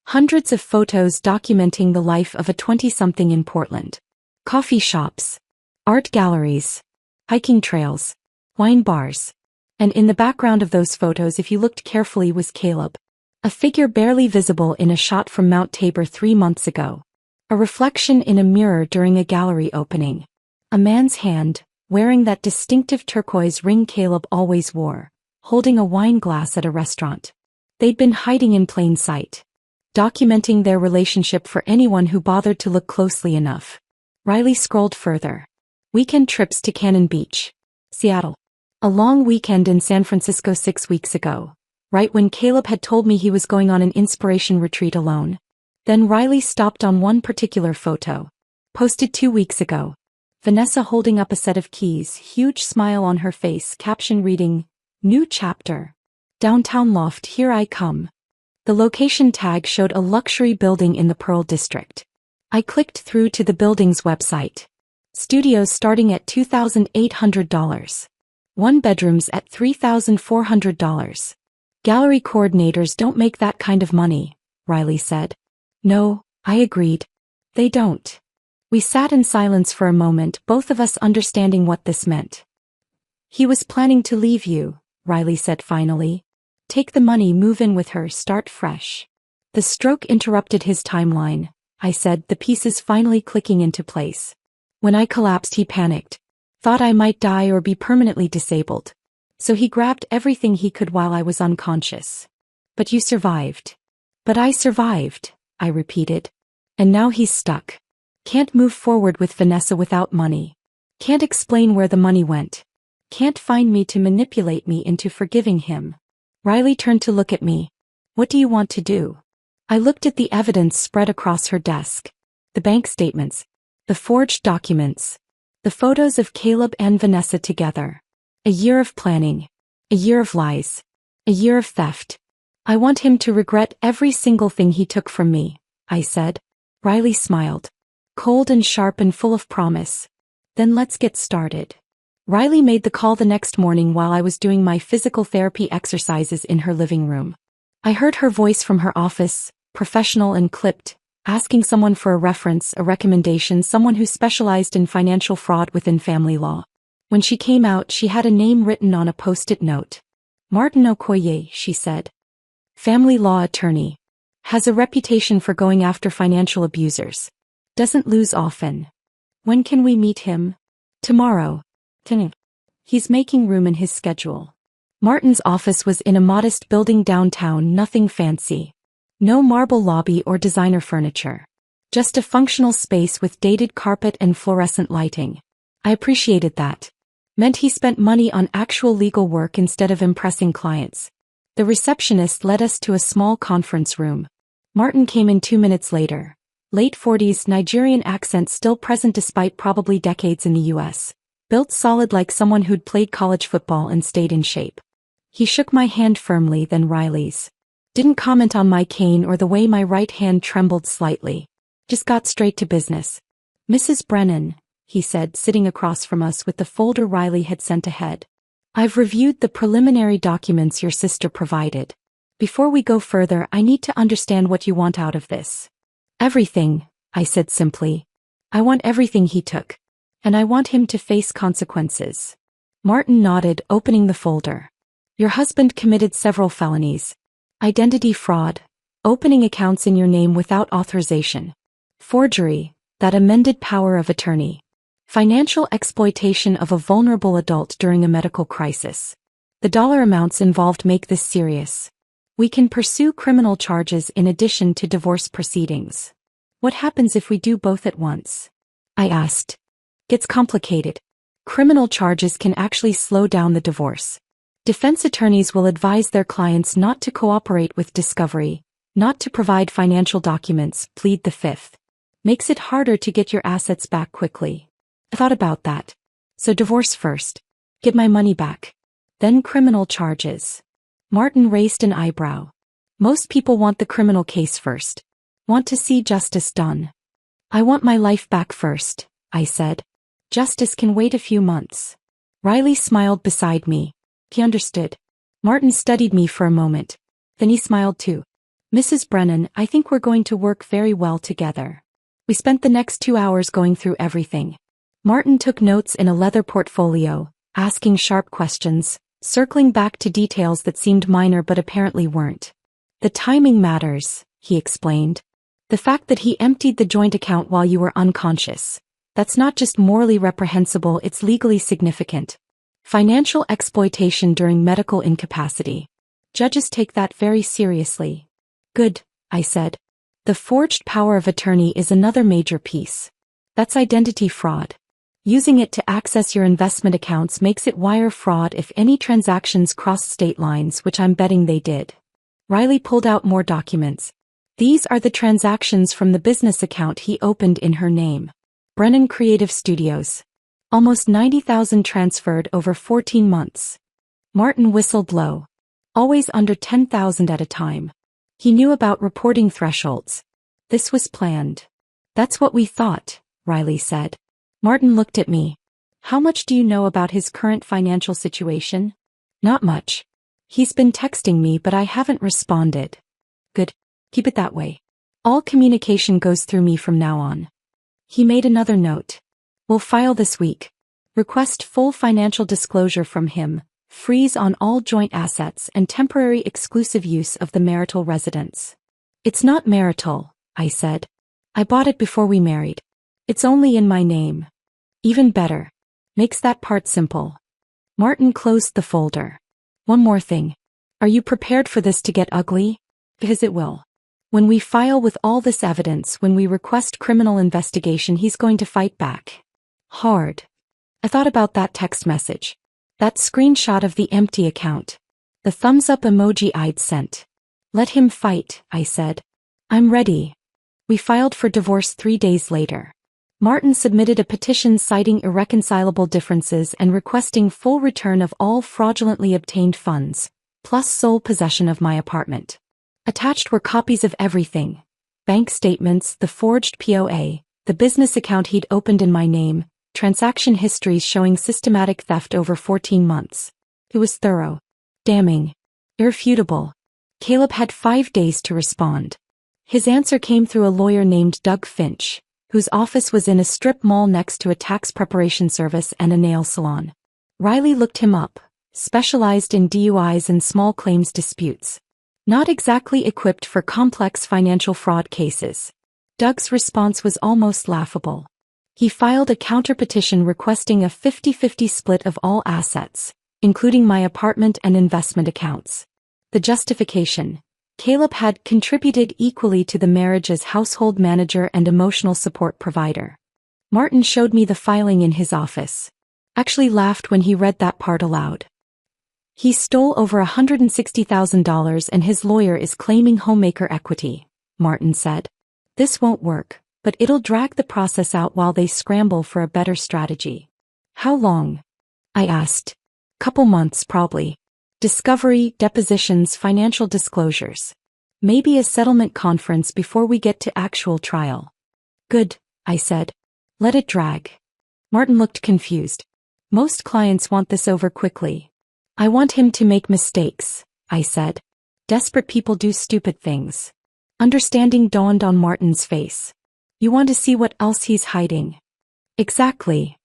Hundreds of photos documenting the life of a 20-something in Portland. Coffee shops. Art galleries. Hiking trails. Wine bars. And in the background of those photos, if you looked carefully, was Caleb. A figure barely visible in a shot from Mount Tabor 3 months ago. A reflection in a mirror during a gallery opening. A man's hand, wearing that distinctive turquoise ring Caleb always wore, holding a wine glass at a restaurant. They'd been hiding in plain sight. Documenting their relationship for anyone who bothered to look closely enough. Riley scrolled further. Weekend trips to Cannon Beach. Seattle. A long weekend in San Francisco 6 weeks ago. Right when Caleb had told me he was going on an inspiration retreat alone. Then Riley stopped on one particular photo. Posted 2 weeks ago. Vanessa holding up a set of keys, huge smile on her face, caption reading, New chapter. Downtown loft, here I come. The location tag showed a luxury building in the Pearl District. I clicked through to the building's website. Studios starting at $2,800. 1 bedrooms at $3,400. Gallery coordinators don't make that kind of money, Riley said. No, I agreed. They don't. We sat in silence for a moment, both of us understanding what this meant. He was planning to leave you, Riley said finally. Take the money, move in with her, start fresh. The stroke interrupted his timeline, I said, the pieces finally clicking into place. When I collapsed, he panicked. Thought I might die or be permanently disabled. So he grabbed everything he could while I was unconscious. But you survived. But I survived, I repeated. And now he's stuck. Can't move forward with Vanessa without money. Can't explain where the money went. Can't find me to manipulate me into forgiving him. Riley turned to look at me. What do you want to do? I looked at the evidence spread across her desk. The bank statements. The forged documents. The photos of Caleb and Vanessa together. A year of planning. A year of lies. A year of theft. I want him to regret every single thing he took from me, I said. Riley smiled. Cold and sharp and full of promise. Then let's get started. Riley made the call the next morning while I was doing my physical therapy exercises in her living room. I heard her voice from her office, professional and clipped, asking someone for a reference, a recommendation, someone who specialized in financial fraud within family law. When she came out, she had a name written on a post-it note. Martin Okoye, she said. Family law attorney. Has a reputation for going after financial abusers. Doesn't lose often. When can we meet him? Tomorrow. He's making room in his schedule. Martin's office was in a modest building downtown, nothing fancy. No marble lobby or designer furniture. Just a functional space with dated carpet and fluorescent lighting. I appreciated that. Meant he spent money on actual legal work instead of impressing clients. The receptionist led us to a small conference room. Martin came in 2 minutes later. Late 40s, Nigerian accent still present despite probably decades in the US. Built solid like someone who'd played college football and stayed in shape. He shook my hand firmly, then Riley's. Didn't comment on my cane or the way my right hand trembled slightly. Just got straight to business. Mrs. Brennan, he said, sitting across from us with the folder Riley had sent ahead. I've reviewed the preliminary documents your sister provided. Before we go further, I need to understand what you want out of this. Everything, I said simply. I want everything he took. And I want him to face consequences. Martin nodded, opening the folder. Your husband committed several felonies. Identity fraud. Opening accounts in your name without authorization. Forgery. That amended power of attorney. Financial exploitation of a vulnerable adult during a medical crisis. The dollar amounts involved make this serious. We can pursue criminal charges in addition to divorce proceedings. What happens if we do both at once? I asked. Gets complicated. Criminal charges can actually slow down the divorce. Defense attorneys will advise their clients not to cooperate with discovery, not to provide financial documents, plead the fifth. Makes it harder to get your assets back quickly. I thought about that. So divorce first. Get my money back. Then criminal charges. Martin raised an eyebrow. Most people want the criminal case first. Want to see justice done. I want my life back first, I said. Justice can wait a few months. Riley smiled beside me. He understood. Martin studied me for a moment. Then he smiled too. Mrs. Brennan, I think we're going to work very well together. We spent the next 2 hours going through everything. Martin took notes in a leather portfolio, asking sharp questions, circling back to details that seemed minor but apparently weren't. The timing matters, he explained. The fact that he emptied the joint account while you were unconscious. That's not just morally reprehensible, it's legally significant. Financial exploitation during medical incapacity. Judges take that very seriously. Good, I said. The forged power of attorney is another major piece. That's identity fraud. Using it to access your investment accounts makes it wire fraud if any transactions cross state lines, which I'm betting they did. Riley pulled out more documents. These are the transactions from the business account he opened in her name. Brennan Creative Studios. Almost 90,000 transferred over 14 months. Martin whistled low. Always under 10,000 at a time. He knew about reporting thresholds. This was planned. That's what we thought, Riley said. Martin looked at me. How much do you know about his current financial situation? Not much. He's been texting me but I haven't responded. Good. Keep it that way. All communication goes through me from now on. He made another note. We'll file this week. Request full financial disclosure from him, freeze on all joint assets and temporary exclusive use of the marital residence. It's not marital, I said. I bought it before we married. It's only in my name. Even better. Makes that part simple. Martin closed the folder. One more thing. Are you prepared for this to get ugly? Because it will. When we file with all this evidence, when we request criminal investigation, he's going to fight back. Hard. I thought about that text message. That screenshot of the empty account. The thumbs up emoji I'd sent. Let him fight, I said. I'm ready. We filed for divorce 3 days later. Martin submitted a petition citing irreconcilable differences and requesting full return of all fraudulently obtained funds, plus sole possession of my apartment. Attached were copies of everything. Bank statements, the forged POA, the business account he'd opened in my name, transaction histories showing systematic theft over 14 months. It was thorough. Damning. Irrefutable. Caleb had 5 days to respond. His answer came through a lawyer named Doug Finch, whose office was in a strip mall next to a tax preparation service and a nail salon. Riley looked him up, specialized in DUIs and small claims disputes. Not exactly equipped for complex financial fraud cases. Doug's response was almost laughable. He filed a counterpetition requesting a 50-50 split of all assets, including my apartment and investment accounts. The justification: Caleb had contributed equally to the marriage as household manager and emotional support provider. Martin showed me the filing in his office. Actually laughed when he read that part aloud. He stole over $160,000 and his lawyer is claiming homemaker equity, Martin said. This won't work, but it'll drag the process out while they scramble for a better strategy. How long? I asked. Couple months probably. Discovery, depositions, financial disclosures. Maybe a settlement conference before we get to actual trial. Good, I said. Let it drag. Martin looked confused. Most clients want this over quickly. I want him to make mistakes, I said. Desperate people do stupid things. Understanding dawned on Martin's face. You want to see what else he's hiding. Exactly.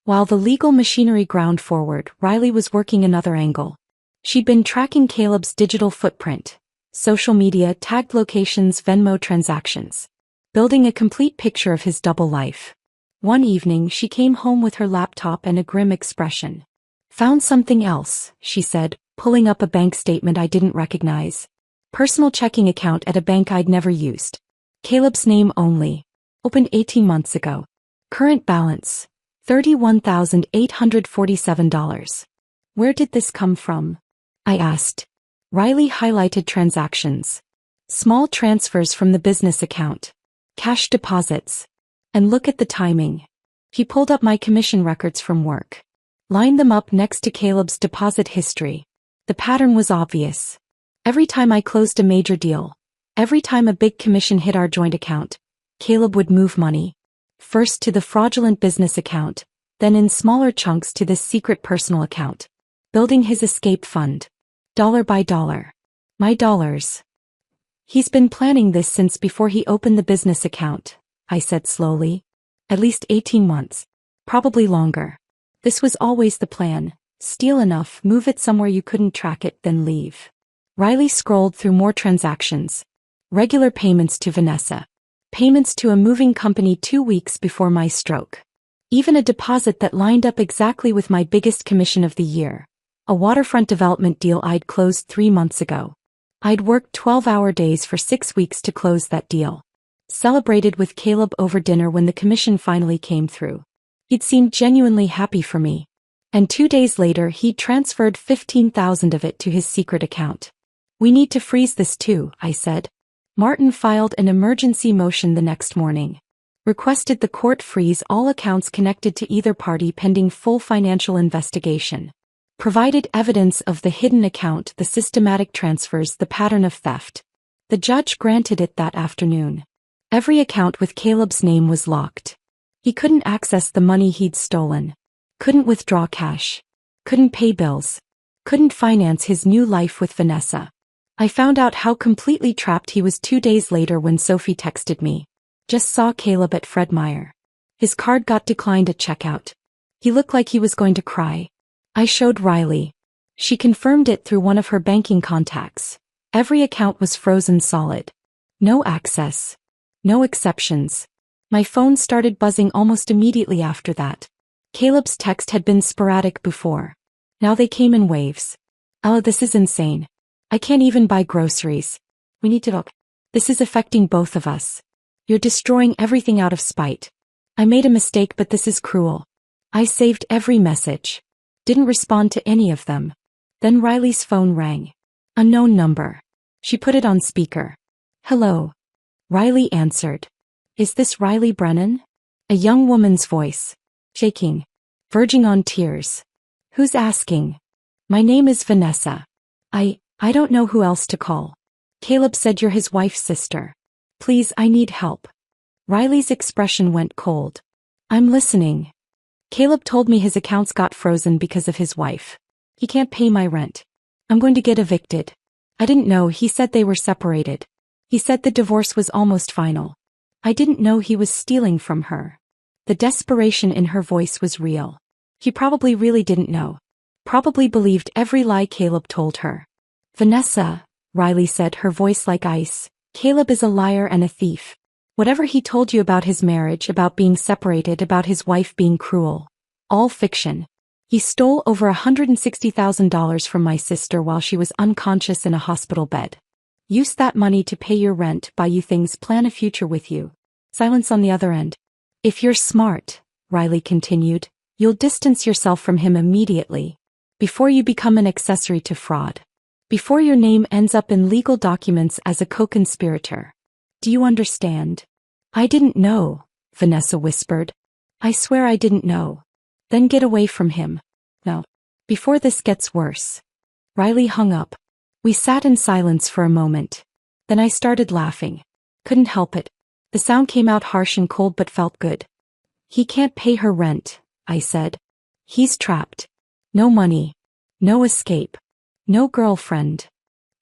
While the legal machinery ground forward, Riley was working another angle. She'd been tracking Caleb's digital footprint, social media, tagged locations, Venmo transactions, building a complete picture of his double life. One evening she came home with her laptop and a grim expression. Found something else, she said, pulling up a bank statement I didn't recognize. Personal checking account at a bank I'd never used. Caleb's name only. Opened 18 months ago. Current balance, $31,847. Where did this come from? I asked. Riley highlighted transactions. Small transfers from the business account. Cash deposits. And look at the timing. He pulled up my commission records from work. Lined them up next to Caleb's deposit history. The pattern was obvious. Every time I closed a major deal, every time a big commission hit our joint account, Caleb would move money. First to the fraudulent business account, then in smaller chunks to this secret personal account. Building his escape fund. Dollar by dollar. My dollars. He's been planning this since before he opened the business account, I said slowly. At least 18 months. Probably longer. This was always the plan. Steal enough, move it somewhere you couldn't track it, then leave. Riley scrolled through more transactions. Regular payments to Vanessa. Payments to a moving company 2 weeks before my stroke. Even a deposit that lined up exactly with my biggest commission of the year. A waterfront development deal I'd closed 3 months ago. I'd worked 12-hour days for 6 weeks to close that deal. Celebrated with Caleb over dinner when the commission finally came through. He'd seemed genuinely happy for me. And 2 days later he'd transferred $15,000 of it to his secret account. We need to freeze this too, I said. Martin filed an emergency motion the next morning. Requested the court freeze all accounts connected to either party pending full financial investigation. Provided evidence of the hidden account, the systematic transfers, the pattern of theft. The judge granted it that afternoon. Every account with Caleb's name was locked. He couldn't access the money he'd stolen. Couldn't withdraw cash. Couldn't pay bills. Couldn't finance his new life with Vanessa. I found out how completely trapped he was 2 days later when Sophie texted me. Just saw Caleb at Fred Meyer. His card got declined at checkout. He looked like he was going to cry. I showed Riley. She confirmed it through one of her banking contacts. Every account was frozen solid. No access. No exceptions. My phone started buzzing almost immediately after that. Caleb's text had been sporadic before. Now they came in waves. Oh, this is insane. I can't even buy groceries. We need to look. This is affecting both of us. You're destroying everything out of spite. I made a mistake, but this is cruel. I saved every message. Didn't respond to any of them. Then Riley's phone rang. Unknown number. She put it on speaker. Hello. Riley answered. Is this Riley Brennan? A young woman's voice. Shaking. Verging on tears. Who's asking? My name is Vanessa. I don't know who else to call. Caleb said you're his wife's sister. Please, I need help. Riley's expression went cold. I'm listening. Caleb told me his accounts got frozen because of his wife. He can't pay my rent. I'm going to get evicted. I didn't know he said they were separated. He said the divorce was almost final. I didn't know he was stealing from her. The desperation in her voice was real. He probably really didn't know. Probably believed every lie Caleb told her. Vanessa, Riley said, her voice like ice. Caleb is a liar and a thief. Whatever he told you about his marriage, about being separated, about his wife being cruel. All fiction. He stole over $160,000 from my sister while she was unconscious in a hospital bed. Use that money to pay your rent, buy you things, plan a future with you. Silence on the other end. If you're smart, Riley continued, you'll distance yourself from him immediately. Before you become an accessory to fraud. Before your name ends up in legal documents as a co-conspirator. Do you understand? I didn't know, Vanessa whispered. I swear I didn't know. Then get away from him. No. Before this gets worse. Riley hung up. We sat in silence for a moment. Then I started laughing. Couldn't help it. The sound came out harsh and cold but felt good. He can't pay her rent, I said. He's trapped. No money. No escape. No girlfriend.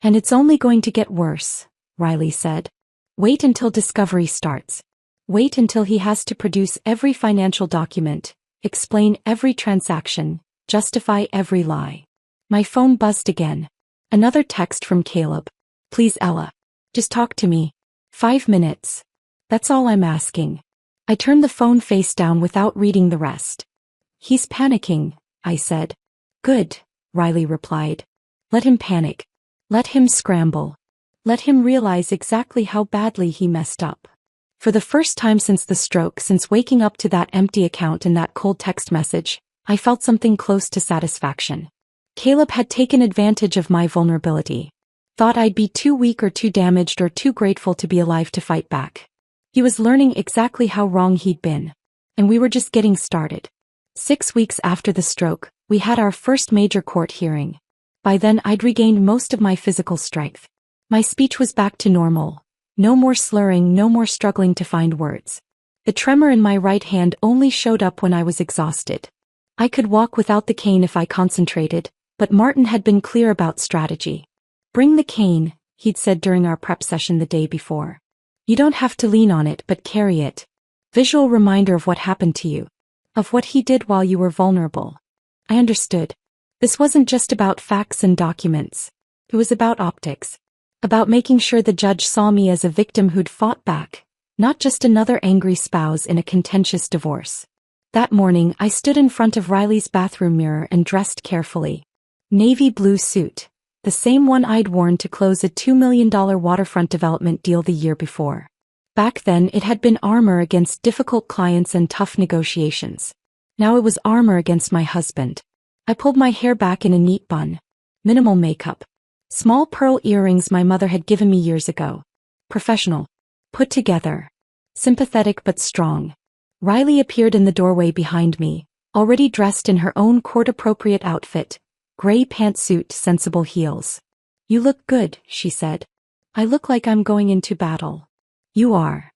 And it's only going to get worse, Riley said. Wait until discovery starts. Wait until he has to produce every financial document, explain every transaction, justify every lie. My phone buzzed again. Another text from Caleb. Please, Ella. Just talk to me. 5 minutes. That's all I'm asking. I turned the phone face down without reading the rest. He's panicking, I said. Good, Riley replied. Let him panic. Let him scramble. Let him realize exactly how badly he messed up. For the first time since the stroke, since waking up to that empty account and that cold text message, I felt something close to satisfaction. Caleb had taken advantage of my vulnerability. Thought I'd be too weak or too damaged or too grateful to be alive to fight back. He was learning exactly how wrong he'd been. And we were just getting started. 6 weeks after the stroke, we had our first major court hearing. By then I'd regained most of my physical strength. My speech was back to normal. No more slurring, no more struggling to find words. The tremor in my right hand only showed up when I was exhausted. I could walk without the cane if I concentrated, but Martin had been clear about strategy. Bring the cane, he'd said during our prep session the day before. You don't have to lean on it but carry it. Visual reminder of what happened to you. Of what he did while you were vulnerable. I understood. This wasn't just about facts and documents. It was about optics. About making sure the judge saw me as a victim who'd fought back, not just another angry spouse in a contentious divorce. That morning I stood in front of Riley's bathroom mirror and dressed carefully. Navy blue suit. The same one I'd worn to close a $2 million waterfront development deal the year before. Back then it had been armor against difficult clients and tough negotiations. Now it was armor against my husband. I pulled my hair back in a neat bun. Minimal makeup. Small pearl earrings my mother had given me years ago. Professional. Put together. Sympathetic but strong. Riley appeared in the doorway behind me, already dressed in her own court-appropriate outfit. Gray pantsuit, sensible heels. You look good, she said. I look like I'm going into battle. You are.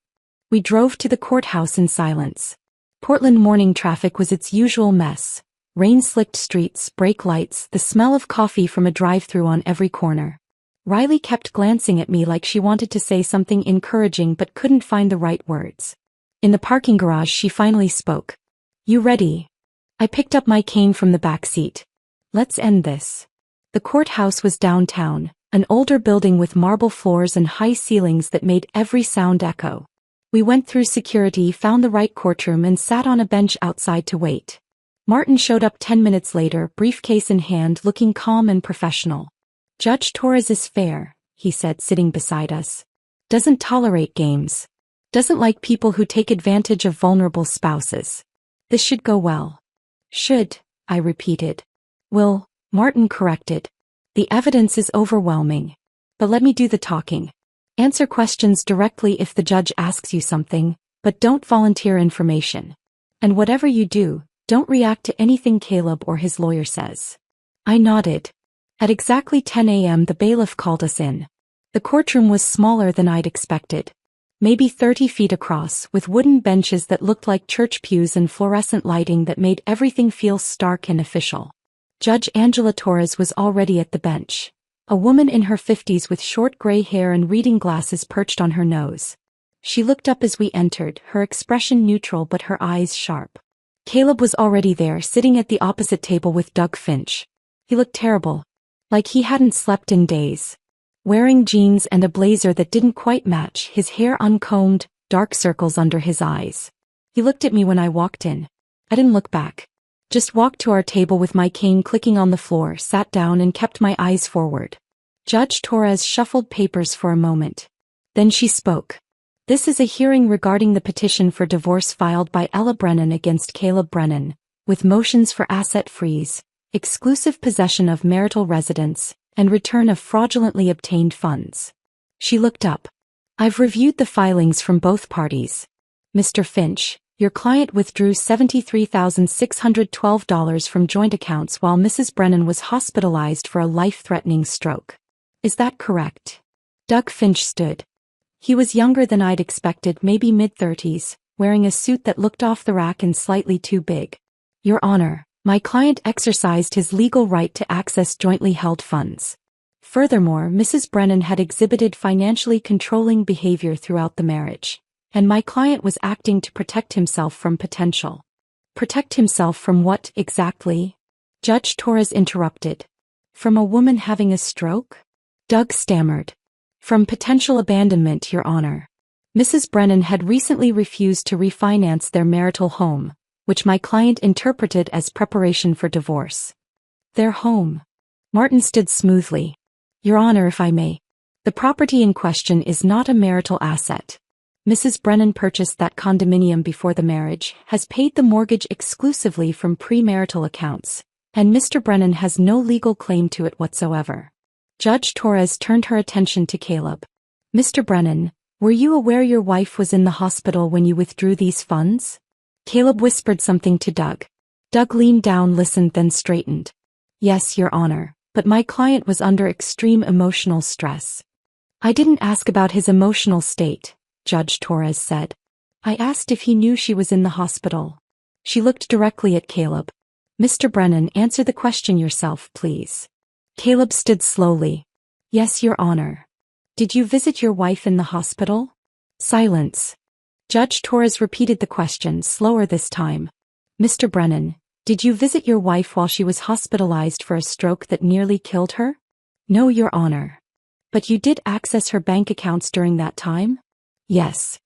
We drove to the courthouse in silence. Portland morning traffic was its usual mess. Rain-slicked streets, brake lights, the smell of coffee from a drive-thru on every corner. Riley kept glancing at me like she wanted to say something encouraging but couldn't find the right words. In the parking garage she finally spoke. You ready? I picked up my cane from the back seat. Let's end this. The courthouse was downtown, an older building with marble floors and high ceilings that made every sound echo. We went through security, found the right courtroom and sat on a bench outside to wait. Martin showed up 10 minutes later, briefcase in hand, looking calm and professional. Judge Torres is fair, he said, sitting beside us. Doesn't tolerate games. Doesn't like people who take advantage of vulnerable spouses. This should go well. Should, I repeated. Will, Martin corrected. The evidence is overwhelming. But let me do the talking. Answer questions directly if the judge asks you something, but don't volunteer information. And whatever you do, don't react to anything Caleb or his lawyer says. I nodded. At exactly 10 a.m. the bailiff called us in. The courtroom was smaller than I'd expected. Maybe 30 feet across, with wooden benches that looked like church pews and fluorescent lighting that made everything feel stark and official. Judge Angela Torres was already at the bench. A woman in her 50s with short gray hair and reading glasses perched on her nose. She looked up as we entered, her expression neutral but her eyes sharp. Caleb was already there, sitting at the opposite table with Doug Finch. He looked terrible. Like he hadn't slept in days. Wearing jeans and a blazer that didn't quite match, his hair uncombed, dark circles under his eyes. He looked at me when I walked in. I didn't look back. Just walked to our table with my cane clicking on the floor, sat down and kept my eyes forward. Judge Torres shuffled papers for a moment. Then she spoke. This is a hearing regarding the petition for divorce filed by Ella Brennan against Caleb Brennan, with motions for asset freeze, exclusive possession of marital residence, and return of fraudulently obtained funds. She looked up. I've reviewed the filings from both parties. Mr. Finch, your client withdrew $73,612 from joint accounts while Mrs. Brennan was hospitalized for a life-threatening stroke. Is that correct? Doug Finch stood. He was younger than I'd expected, maybe mid-30s, wearing a suit that looked off the rack and slightly too big. Your Honor, my client exercised his legal right to access jointly held funds. Furthermore, Mrs. Brennan had exhibited financially controlling behavior throughout the marriage, and my client was acting to protect himself from potential. Protect himself from what, exactly? Judge Torres interrupted. From a woman having a stroke? Doug stammered. From potential abandonment, Your Honor. Mrs. Brennan had recently refused to refinance their marital home, which my client interpreted as preparation for divorce. Their home. Martin stood smoothly. Your Honor, if I may. The property in question is not a marital asset. Mrs. Brennan purchased that condominium before the marriage, has paid the mortgage exclusively from premarital accounts, and Mr. Brennan has no legal claim to it whatsoever. Judge Torres turned her attention to Caleb. Mr. Brennan, were you aware your wife was in the hospital when you withdrew these funds? Caleb whispered something to Doug. Doug leaned down, listened, then straightened. Yes, Your Honor, but my client was under extreme emotional stress. I didn't ask about his emotional state, Judge Torres said. I asked if he knew she was in the hospital. She looked directly at Caleb. Mr. Brennan, answer the question yourself, please. Caleb stood slowly. Yes, Your Honor. Did you visit your wife in the hospital? Silence. Judge Torres repeated the question, slower this time. Mr. Brennan, did you visit your wife while she was hospitalized for a stroke that nearly killed her? No, Your Honor. But you did access her bank accounts during that time? Yes.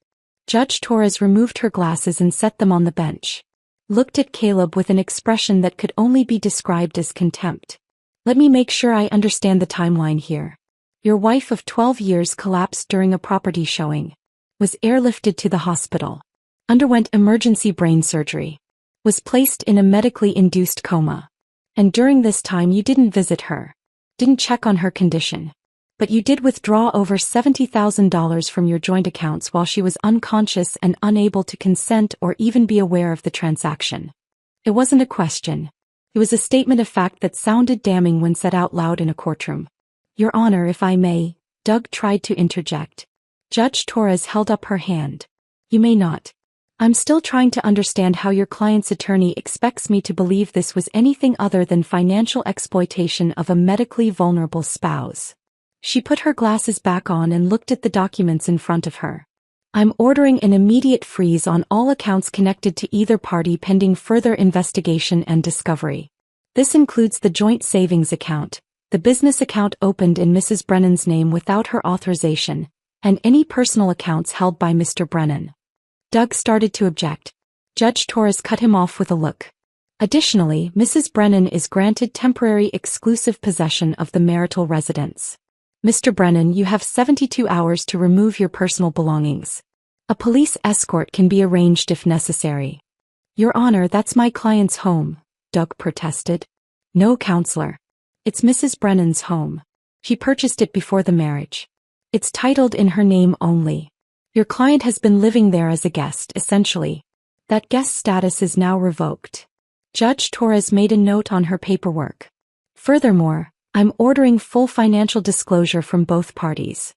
Judge Torres removed her glasses and set them on the bench. Looked at Caleb with an expression that could only be described as contempt. Let me make sure I understand the timeline here. Your wife of 12 years collapsed during a property showing. Was airlifted to the hospital. Underwent emergency brain surgery. Was placed in a medically induced coma. And during this time you didn't visit her. Didn't check on her condition. But you did withdraw over $70,000 from your joint accounts while she was unconscious and unable to consent or even be aware of the transaction. It wasn't a question. It was a statement of fact that sounded damning when said out loud in a courtroom. Your Honor, if I may, Doug tried to interject. Judge Torres held up her hand. You may not. I'm still trying to understand how your client's attorney expects me to believe this was anything other than financial exploitation of a medically vulnerable spouse. She put her glasses back on and looked at the documents in front of her. I'm ordering an immediate freeze on all accounts connected to either party pending further investigation and discovery. This includes the joint savings account, the business account opened in Mrs. Brennan's name without her authorization, and any personal accounts held by Mr. Brennan. Doug started to object. Judge Torres cut him off with a look. Additionally, Mrs. Brennan is granted temporary exclusive possession of the marital residence. Mr. Brennan, you have 72 hours to remove your personal belongings. A police escort can be arranged if necessary. Your Honor, that's my client's home, Doug protested. No, counselor. It's Mrs. Brennan's home. She purchased it before the marriage. It's titled in her name only. Your client has been living there as a guest, essentially. That guest status is now revoked. Judge Torres made a note on her paperwork. Furthermore, I'm ordering full financial disclosure from both parties.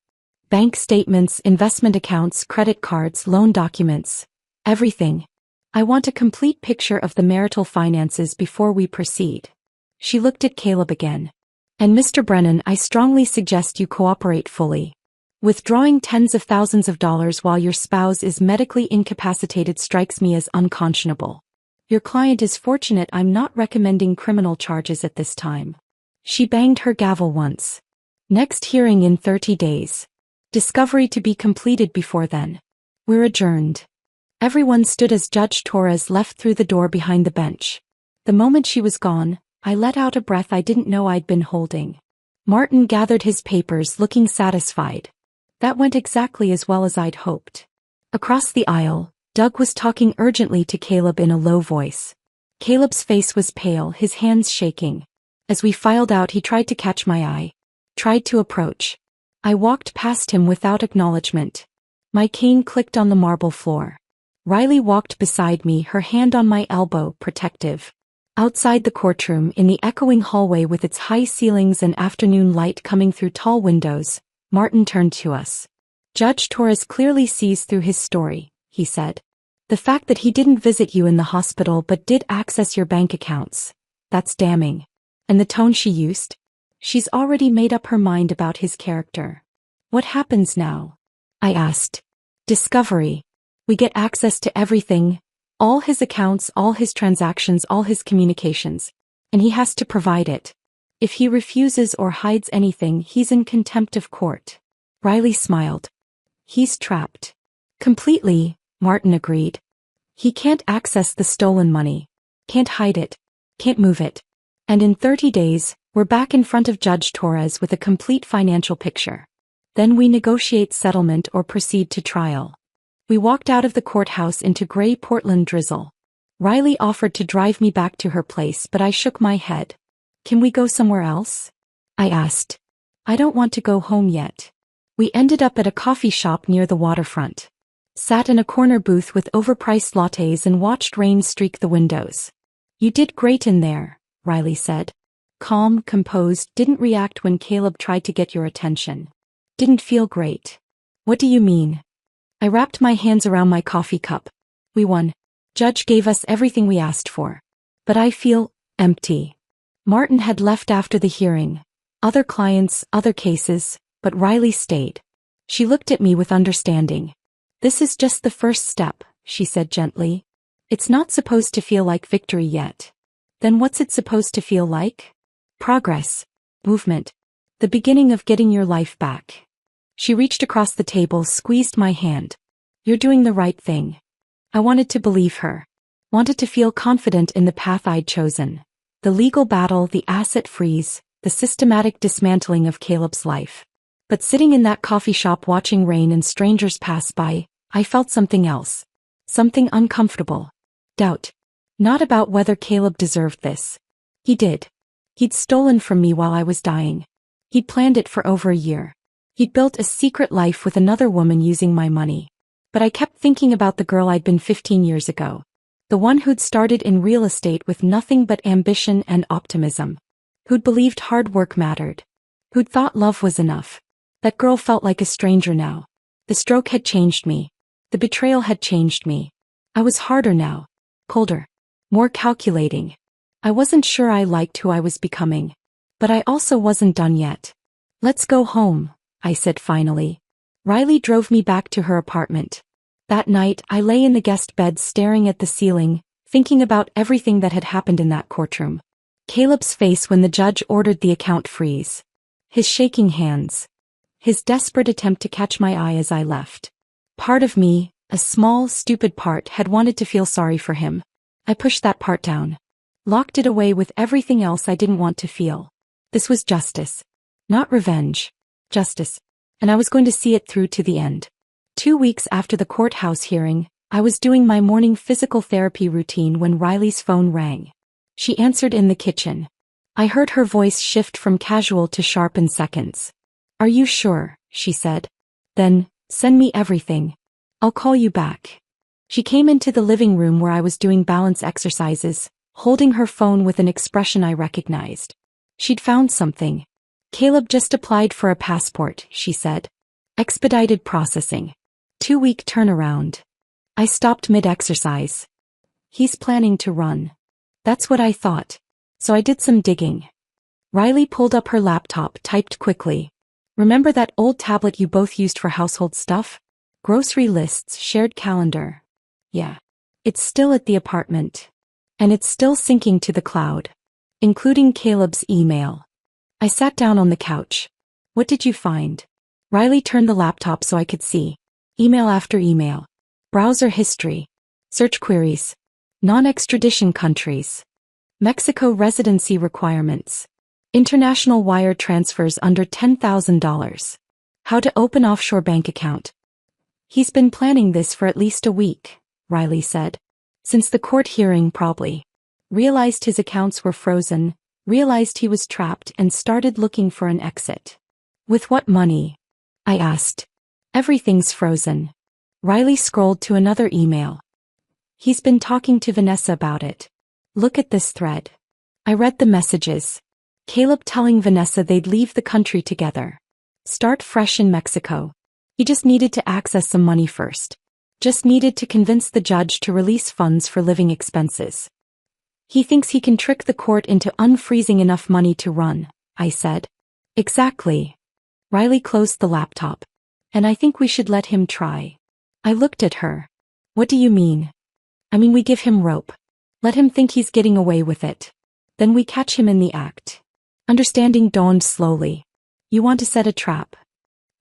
Bank statements, investment accounts, credit cards, loan documents. Everything. I want a complete picture of the marital finances before we proceed. She looked at Caleb again. And Mr. Brennan, I strongly suggest you cooperate fully. Withdrawing tens of thousands of dollars while your spouse is medically incapacitated strikes me as unconscionable. Your client is fortunate I'm not recommending criminal charges at this time. She banged her gavel once. Next hearing in 30 days. Discovery to be completed before then. We're adjourned. Everyone stood as Judge Torres left through the door behind the bench. The moment she was gone, I let out a breath I didn't know I'd been holding. Martin gathered his papers, looking satisfied. That went exactly as well as I'd hoped. Across the aisle, Doug was talking urgently to Caleb in a low voice. Caleb's face was pale, his hands shaking. As we filed out, he tried to catch my eye. Tried to approach. I walked past him without acknowledgement. My cane clicked on the marble floor. Riley walked beside me, her hand on my elbow, protective. Outside the courtroom, in the echoing hallway with its high ceilings and afternoon light coming through tall windows, Martin turned to us. Judge Torres clearly sees through his story, he said. The fact that he didn't visit you in the hospital but did access your bank accounts, that's damning. And the tone she used? She's already made up her mind about his character. What happens now? I asked. Discovery. We get access to everything, all his accounts, all his transactions, all his communications. And he has to provide it. If he refuses or hides anything, he's in contempt of court. Riley smiled. He's trapped. Completely, Martin agreed. He can't access the stolen money. Can't hide it. Can't move it. And in 30 days, we're back in front of Judge Torres with a complete financial picture. Then we negotiate settlement or proceed to trial. We walked out of the courthouse into gray Portland drizzle. Riley offered to drive me back to her place, but I shook my head. Can we go somewhere else? I asked. I don't want to go home yet. We ended up at a coffee shop near the waterfront. Sat in a corner booth with overpriced lattes and watched rain streak the windows. You did great in there, Riley said. Calm, composed, didn't react when Caleb tried to get your attention. Didn't feel great. What do you mean? I wrapped my hands around my coffee cup. We won. Judge gave us everything we asked for. But I feel empty. Martin had left after the hearing. Other clients, other cases, but Riley stayed. She looked at me with understanding. This is just the first step, she said gently. It's not supposed to feel like victory yet. Then what's it supposed to feel like? Progress. Movement. The beginning of getting your life back. She reached across the table, squeezed my hand. You're doing the right thing. I wanted to believe her. Wanted to feel confident in the path I'd chosen. The legal battle, the asset freeze, the systematic dismantling of Caleb's life. But sitting in that coffee shop watching rain and strangers pass by, I felt something else. Something uncomfortable. Doubt. Not about whether Caleb deserved this. He did. He'd stolen from me while I was dying. He'd planned it for over a year. He'd built a secret life with another woman using my money. But I kept thinking about the girl I'd been 15 years ago. The one who'd started in real estate with nothing but ambition and optimism. Who'd believed hard work mattered. Who'd thought love was enough. That girl felt like a stranger now. The stroke had changed me. The betrayal had changed me. I was harder now. Colder. More calculating. I wasn't sure I liked who I was becoming. But I also wasn't done yet. Let's go home, I said finally. Riley drove me back to her apartment. That night, I lay in the guest bed staring at the ceiling, thinking about everything that had happened in that courtroom. Caleb's face when the judge ordered the account freeze. His shaking hands. His desperate attempt to catch my eye as I left. Part of me, a small, stupid part, had wanted to feel sorry for him. I pushed that part down. Locked it away with everything else I didn't want to feel. This was justice. Not revenge. Justice. And I was going to see it through to the end. 2 weeks after the courthouse hearing, I was doing my morning physical therapy routine when Riley's phone rang. She answered in the kitchen. I heard her voice shift from casual to sharp in seconds. Are you sure? She said. Then, send me everything. I'll call you back. She came into the living room where I was doing balance exercises, holding her phone with an expression I recognized. She'd found something. Caleb just applied for a passport, she said. Expedited processing. 2-week turnaround. I stopped mid-exercise. He's planning to run. That's what I thought. So I did some digging. Riley pulled up her laptop, typed quickly. Remember that old tablet you both used for household stuff? Grocery lists, shared calendar. Yeah. It's still at the apartment. And it's still syncing to the cloud. Including Caleb's email. I sat down on the couch. What did you find? Riley turned the laptop so I could see. Email after email. Browser history. Search queries. Non-extradition countries. Mexico residency requirements. International wire transfers under $10,000. How to open offshore bank account. He's been planning this for at least a week, Riley said. Since the court hearing probably. Realized his accounts were frozen, realized he was trapped and started looking for an exit. With what money? I asked. Everything's frozen. Riley scrolled to another email. He's been talking to Vanessa about it. Look at this thread. I read the messages. Caleb telling Vanessa they'd leave the country together. Start fresh in Mexico. He just needed to access some money first. Just needed to convince the judge to release funds for living expenses. He thinks he can trick the court into unfreezing enough money to run, I said. Exactly. Riley closed the laptop. And I think we should let him try. I looked at her. What do you mean? I mean we give him rope. Let him think he's getting away with it. Then we catch him in the act. Understanding dawned slowly. You want to set a trap.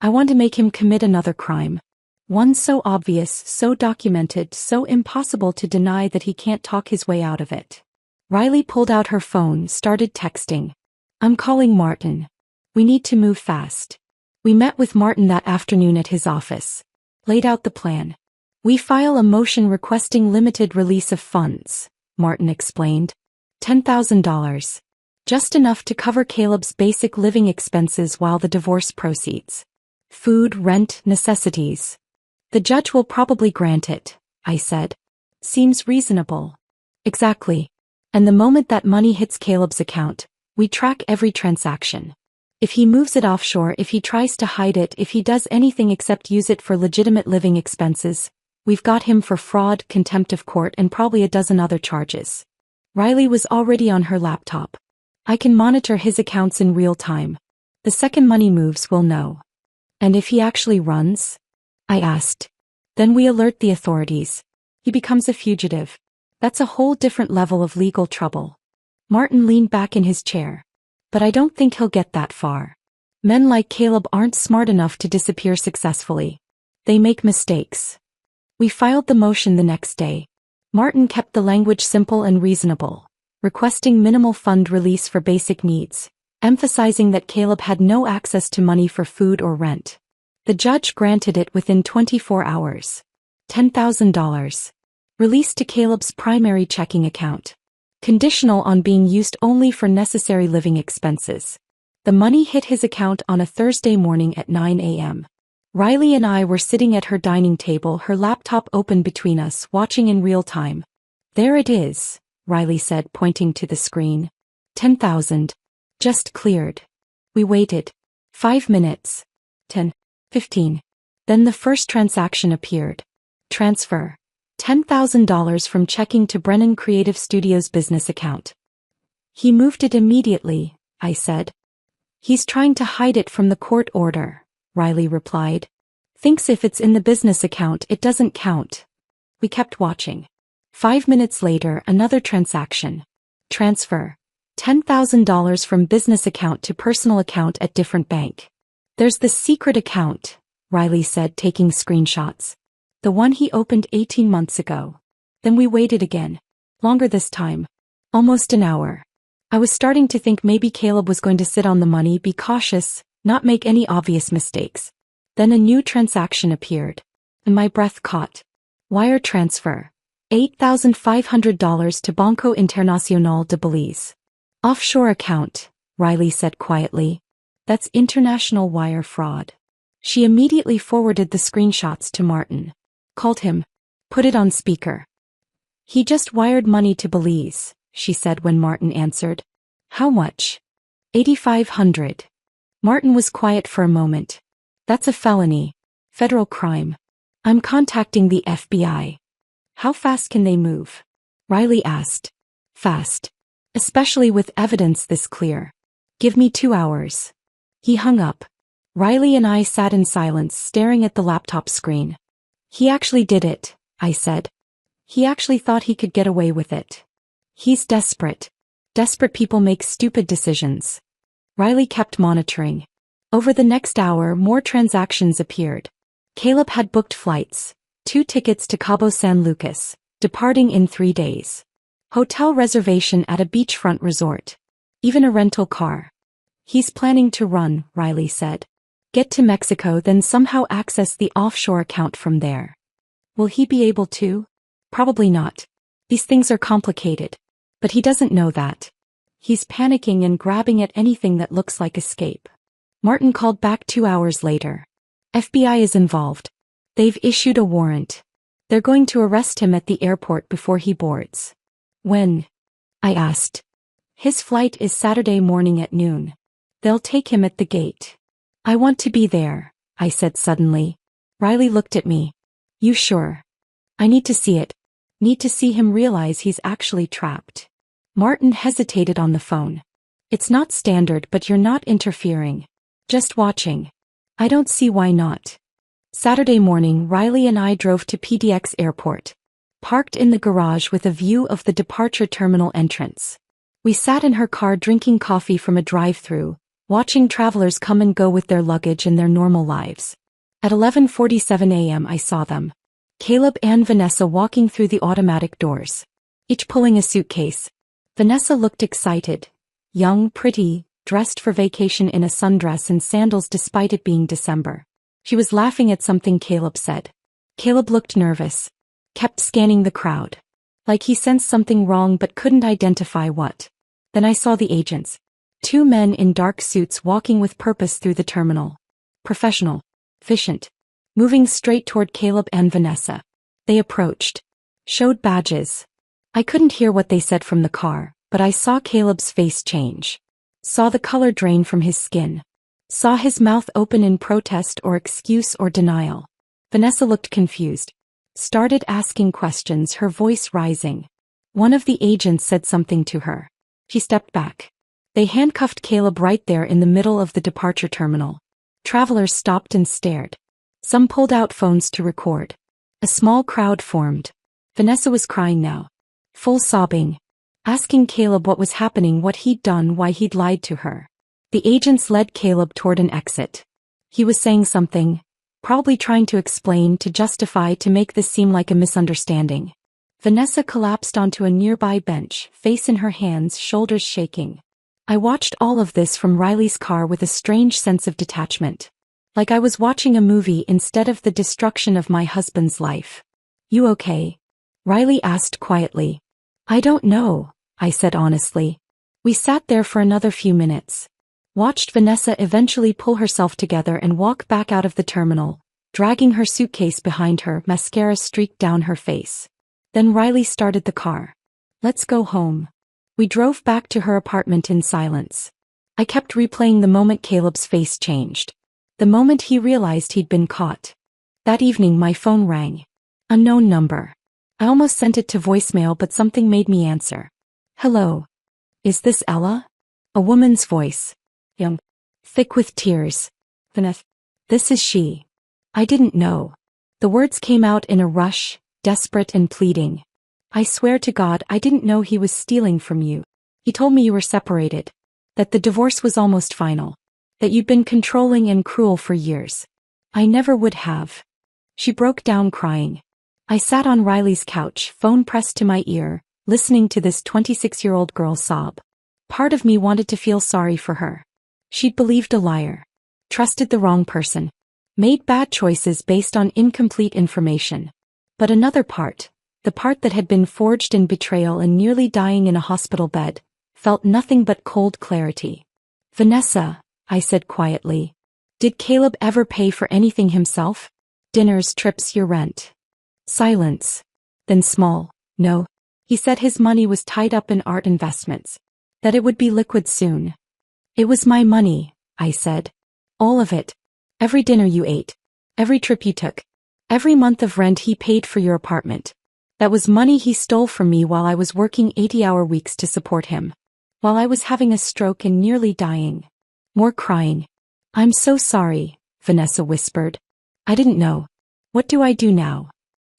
I want to make him commit another crime. One so obvious, so documented, so impossible to deny that he can't talk his way out of it. Riley pulled out her phone, started texting. I'm calling Martin. We need to move fast. We met with Martin that afternoon at his office. Laid out the plan. We file a motion requesting limited release of funds, Martin explained. $10,000. Just enough to cover Caleb's basic living expenses while the divorce proceeds. Food, rent, necessities. The judge will probably grant it, I said. Seems reasonable. Exactly. And the moment that money hits Caleb's account, we track every transaction. If he moves it offshore, if he tries to hide it, if he does anything except use it for legitimate living expenses, we've got him for fraud, contempt of court, and probably a dozen other charges. Riley was already on her laptop. I can monitor his accounts in real time. The second money moves, we'll know. And if he actually runs? I asked. Then we alert the authorities. He becomes a fugitive. That's a whole different level of legal trouble. Martin leaned back in his chair. But I don't think he'll get that far. Men like Caleb aren't smart enough to disappear successfully. They make mistakes. We filed the motion the next day. Martin kept the language simple and reasonable, requesting minimal fund release for basic needs, emphasizing that Caleb had no access to money for food or rent. The judge granted it within 24 hours. $10,000. Released to Caleb's primary checking account. Conditional on being used only for necessary living expenses. The money hit his account on a Thursday morning at 9 a.m. Riley and I were sitting at her dining table, her laptop open between us, watching in real time. There it is, Riley said, pointing to the screen. 10,000. Just cleared. We waited. 5 minutes. 10. 15. Then the first transaction appeared. Transfer. $10,000 from checking to Brennan Creative Studios' business account. He moved it immediately, I said. He's trying to hide it from the court order, Riley replied. Thinks if it's in the business account it doesn't count. We kept watching. 5 minutes later, another transaction. Transfer. $10,000 from business account to personal account at different bank. There's the secret account, Riley said, taking screenshots. The one he opened 18 months ago. Then we waited again. Longer this time. Almost an hour. I was starting to think maybe Caleb was going to sit on the money, be cautious, not make any obvious mistakes. Then a new transaction appeared. And my breath caught. Wire transfer. $8,500 to Banco Internacional de Belize. Offshore account, Riley said quietly. That's international wire fraud. She immediately forwarded the screenshots to Martin. Called him. Put it on speaker. He just wired money to Belize, she said when Martin answered. How much? $8,500. Martin was quiet for a moment. That's a felony. Federal crime. I'm contacting the FBI. How fast can they move? Riley asked. Fast. Especially with evidence this clear. Give me 2 hours. He hung up. Riley and I sat in silence, staring at the laptop screen. He actually did it, I said. He actually thought he could get away with it. He's desperate. Desperate people make stupid decisions. Riley kept monitoring. Over the next hour, more transactions appeared. Caleb had booked flights, 2 tickets to Cabo San Lucas, departing in 3 days. Hotel reservation at a beachfront resort. Even a rental car. He's planning to run, Riley said. Get to Mexico, then somehow access the offshore account from there. Will he be able to? Probably not. These things are complicated. But he doesn't know that. He's panicking and grabbing at anything that looks like escape. Martin called back 2 hours later. FBI is involved. They've issued a warrant. They're going to arrest him at the airport before he boards. When? I asked. His flight is Saturday morning at noon. They'll take him at the gate. I want to be there, I said suddenly. Riley looked at me. You sure? I need to see it. Need to see him realize he's actually trapped. Martin hesitated on the phone. It's not standard, but you're not interfering. Just watching. I don't see why not. Saturday morning, Riley and I drove to PDX Airport. Parked in the garage with a view of the departure terminal entrance. We sat in her car drinking coffee from a drive-thru, watching travelers come and go with their luggage and their normal lives. At 11:47 a.m. I saw them. Caleb and Vanessa walking through the automatic doors. Each pulling a suitcase. Vanessa looked excited. Young, pretty, dressed for vacation in a sundress and sandals despite it being December. She was laughing at something Caleb said. Caleb looked nervous. Kept scanning the crowd. Like he sensed something wrong but couldn't identify what. Then I saw the agents. 2 men in dark suits walking with purpose through the terminal. Professional. Efficient. Moving straight toward Caleb and Vanessa. They approached. Showed badges. I couldn't hear what they said from the car, but I saw Caleb's face change. Saw the color drain from his skin. Saw his mouth open in protest or excuse or denial. Vanessa looked confused. Started asking questions, her voice rising. One of the agents said something to her. She stepped back. They handcuffed Caleb right there in the middle of the departure terminal. Travelers stopped and stared. Some pulled out phones to record. A small crowd formed. Vanessa was crying now. Full sobbing. Asking Caleb what was happening, what he'd done, why he'd lied to her. The agents led Caleb toward an exit. He was saying something, probably trying to explain, to justify, to make this seem like a misunderstanding. Vanessa collapsed onto a nearby bench, face in her hands, shoulders shaking. I watched all of this from Riley's car with a strange sense of detachment. Like I was watching a movie instead of the destruction of my husband's life. You okay? Riley asked quietly. I don't know, I said honestly. We sat there for another few minutes. Watched Vanessa eventually pull herself together and walk back out of the terminal, dragging her suitcase behind her, mascara streaked down her face. Then Riley started the car. Let's go home. We drove back to her apartment in silence. I kept replaying the moment Caleb's face changed. The moment he realized he'd been caught. That evening my phone rang. Unknown number. I almost sent it to voicemail, but something made me answer. Hello. Is this Ella? A woman's voice. Young. Thick with tears. Vanessa. This is she. I didn't know. The words came out in a rush, desperate and pleading. I swear to God I didn't know he was stealing from you. He told me you were separated. That the divorce was almost final. That you'd been controlling and cruel for years. I never would have. She broke down crying. I sat on Riley's couch, phone pressed to my ear, listening to this 26-year-old girl sob. Part of me wanted to feel sorry for her. She'd believed a liar. Trusted the wrong person. Made bad choices based on incomplete information. But another part, the part that had been forged in betrayal and nearly dying in a hospital bed, felt nothing but cold clarity. Vanessa, I said quietly. Did Caleb ever pay for anything himself? Dinners, trips, your rent. Silence. Then small. No. He said his money was tied up in art investments. That it would be liquid soon. It was my money, I said. All of it. Every dinner you ate. Every trip you took. Every month of rent he paid for your apartment. That was money he stole from me while I was working 80-hour weeks to support him. While I was having a stroke and nearly dying. More crying. I'm so sorry, Vanessa whispered. I didn't know. What do I do now?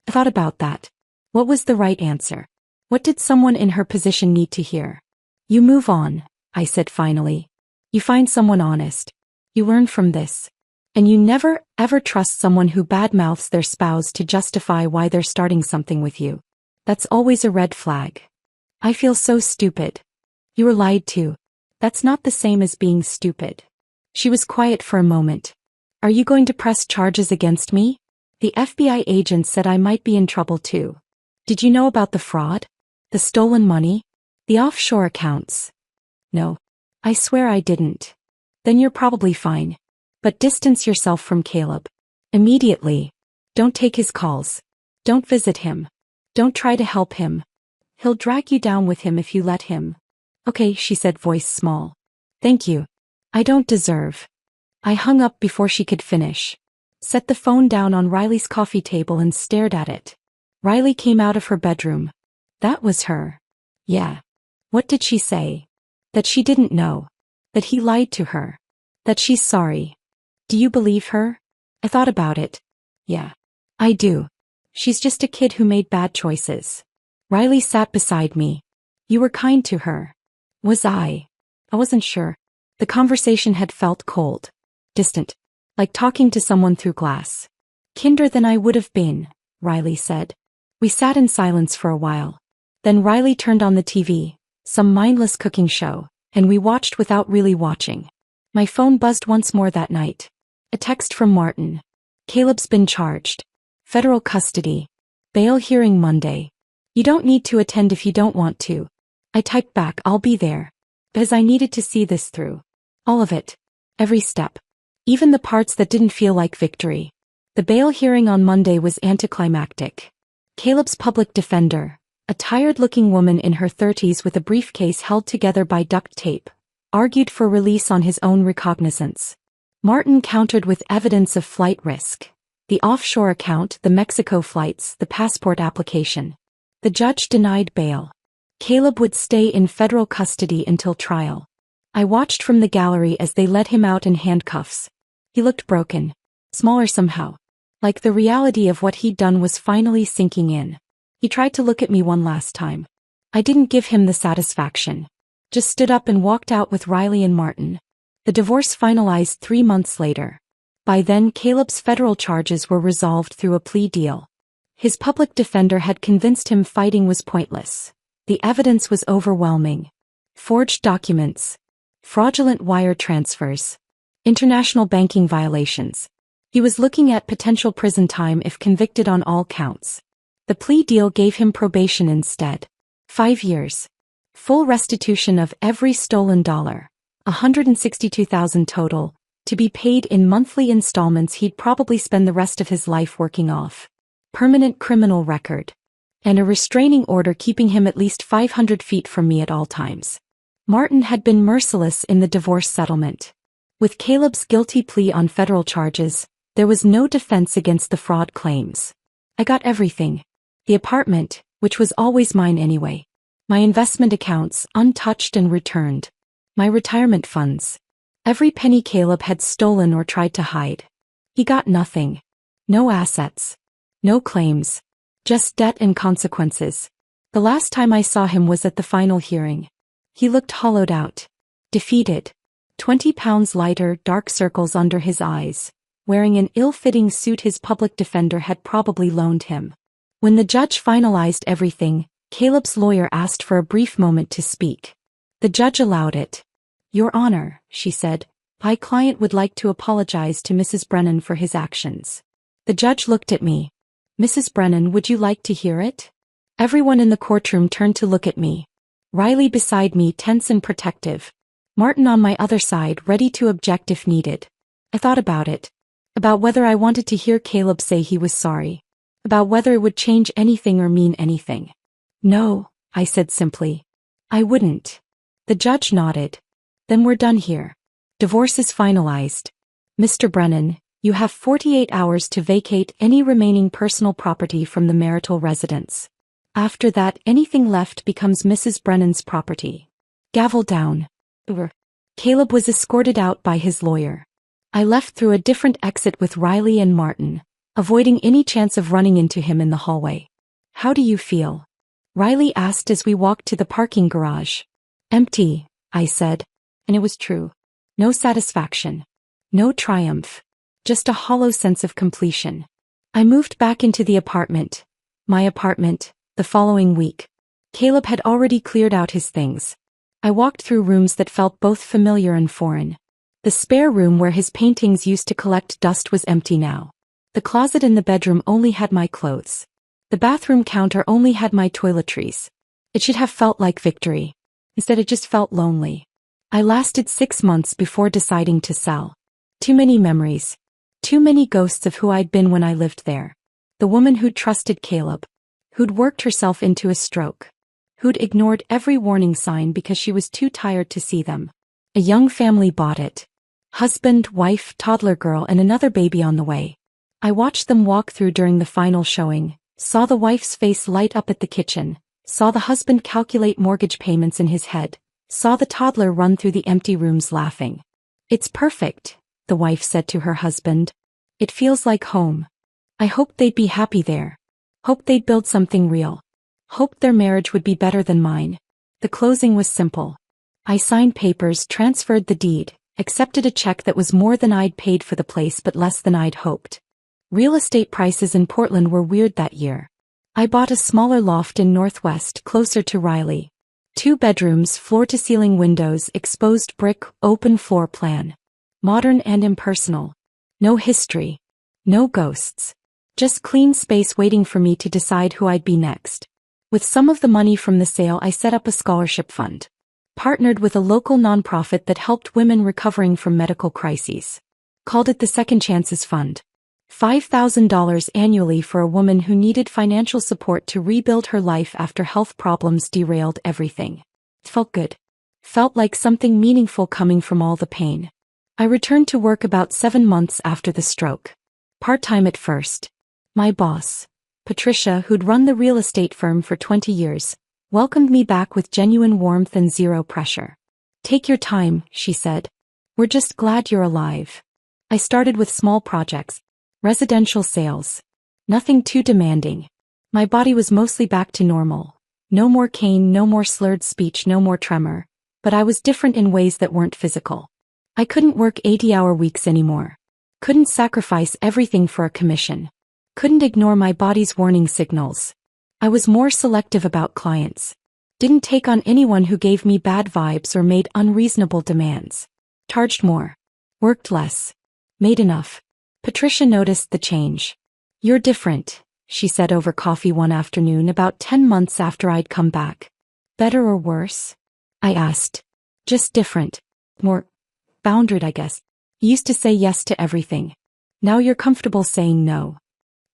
I thought about that. What was the right answer? What did someone in her position need to hear? You move on, I said finally. You find someone honest. You learn from this. And you never, ever trust someone who badmouths their spouse to justify why they're starting something with you. That's always a red flag. I feel so stupid. You were lied to. That's not the same as being stupid. She was quiet for a moment. Are you going to press charges against me? The FBI agent said I might be in trouble too. Did you know about the fraud? The stolen money? The offshore accounts? No. I swear I didn't. Then you're probably fine. But distance yourself from Caleb. Immediately. Don't take his calls. Don't visit him. Don't try to help him. He'll drag you down with him if you let him. Okay, she said, voice small. Thank you. I don't deserve. I hung up before she could finish. Set the phone down on Riley's coffee table and stared at it. Riley came out of her bedroom. That was her. Yeah. What did she say? That she didn't know. That he lied to her. That she's sorry. Do you believe her? I thought about it. Yeah. I do. She's just a kid who made bad choices. Riley sat beside me. You were kind to her. Was I? I wasn't sure. The conversation had felt cold. Distant. Like talking to someone through glass. Kinder than I would have been, Riley said. We sat in silence for a while. Then Riley turned on the TV, some mindless cooking show, and we watched without really watching. My phone buzzed once more that night. A text from Martin. Caleb's been charged. Federal custody. Bail hearing Monday. You don't need to attend if you don't want to. I typed back, I'll be there. Because I needed to see this through. All of it. Every step. Even the parts that didn't feel like victory. The bail hearing on Monday was anticlimactic. Caleb's public defender, a tired-looking woman in her 30s with a briefcase held together by duct tape, argued for release on his own recognizance. Martin countered with evidence of flight risk. The offshore account, the Mexico flights, the passport application. The judge denied bail. Caleb would stay in federal custody until trial. I watched from the gallery as they let him out in handcuffs. He looked broken. Smaller somehow. Like the reality of what he'd done was finally sinking in. He tried to look at me one last time. I didn't give him the satisfaction. Just stood up and walked out with Riley and Martin. The divorce finalized 3 months later. By then, Caleb's federal charges were resolved through a plea deal. His public defender had convinced him fighting was pointless. The evidence was overwhelming. Forged documents. Fraudulent wire transfers. International banking violations. He was looking at potential prison time if convicted on all counts. The plea deal gave him probation instead. 5 years. Full restitution of every stolen dollar. $162,000 total, to be paid in monthly installments he'd probably spend the rest of his life working off. Permanent criminal record. And a restraining order keeping him at least 500 feet from me at all times. Martin had been merciless in the divorce settlement. With Caleb's guilty plea on federal charges, there was no defense against the fraud claims. I got everything. The apartment, which was always mine anyway. My investment accounts, untouched and returned. My retirement funds. Every penny Caleb had stolen or tried to hide. He got nothing. No assets. No claims. Just debt and consequences. The last time I saw him was at the final hearing. He looked hollowed out. Defeated. 20 pounds lighter, dark circles under his eyes. Wearing an ill-fitting suit his public defender had probably loaned him. When the judge finalized everything, Caleb's lawyer asked for a brief moment to speak. The judge allowed it. Your Honor, she said, my client would like to apologize to Mrs. Brennan for his actions. The judge looked at me. Mrs. Brennan, would you like to hear it? Everyone in the courtroom turned to look at me. Riley beside me, tense and protective. Martin on my other side, ready to object if needed. I thought about it. About whether I wanted to hear Caleb say he was sorry. About whether it would change anything or mean anything. No, I said simply. I wouldn't. The judge nodded. Then we're done here. Divorce is finalized. Mr. Brennan, you have 48 hours to vacate any remaining personal property from the marital residence. After that, anything left becomes Mrs. Brennan's property. Gavel down. Caleb was escorted out by his lawyer. I left through a different exit with Riley and Martin, avoiding any chance of running into him in the hallway. How do you feel? Riley asked as we walked to the parking garage. Empty, I said. And it was true. No satisfaction. No triumph. Just a hollow sense of completion. I moved back into the apartment. My apartment, the following week. Caleb had already cleared out his things. I walked through rooms that felt both familiar and foreign. The spare room where his paintings used to collect dust was empty now. The closet in the bedroom only had my clothes. The bathroom counter only had my toiletries. It should have felt like victory. Instead, it just felt lonely. I lasted 6 months before deciding to sell. Too many memories. Too many ghosts of who I'd been when I lived there. The woman who'd trusted Caleb. Who'd worked herself into a stroke. Who'd ignored every warning sign because she was too tired to see them. A young family bought it. Husband, wife, toddler girl, and another baby on the way. I watched them walk through during the final showing, saw the wife's face light up at the kitchen, saw the husband calculate mortgage payments in his head, saw the toddler run through the empty rooms laughing. "It's perfect," the wife said to her husband. "It feels like home. I hoped they'd be happy there. Hoped they'd build something real. Hoped their marriage would be better than mine." The closing was simple. I signed papers, transferred the deed, accepted a check that was more than I'd paid for the place but less than I'd hoped. Real estate prices in Portland were weird that year. I bought a smaller loft in Northwest, closer to Riley. 2 bedrooms, floor-to-ceiling windows, exposed brick, open floor plan. Modern and impersonal. No history. No ghosts. Just clean space waiting for me to decide who I'd be next. With some of the money from the sale, I set up a scholarship fund. Partnered with a local nonprofit that helped women recovering from medical crises. Called it the Second Chances Fund. $5,000 annually for a woman who needed financial support to rebuild her life after health problems derailed everything. It felt good. Felt like something meaningful coming from all the pain. I returned to work about 7 months after the stroke. Part-time at first. My boss, Patricia, who'd run the real estate firm for 20 years, welcomed me back with genuine warmth and zero pressure. "Take your time," she said. "We're just glad you're alive." I started with small projects. Residential sales. Nothing too demanding. My body was mostly back to normal. No more cane, no more slurred speech, no more tremor. But I was different in ways that weren't physical. I couldn't work 80-hour weeks anymore. Couldn't sacrifice everything for a commission. Couldn't ignore my body's warning signals. I was more selective about clients. Didn't take on anyone who gave me bad vibes or made unreasonable demands. Charged more. Worked less. Made enough. Patricia noticed the change. "You're different," she said over coffee one afternoon about 10 months after I'd come back. "Better or worse?" I asked. "Just different. More boundaried, I guess. You used to say yes to everything. Now you're comfortable saying no."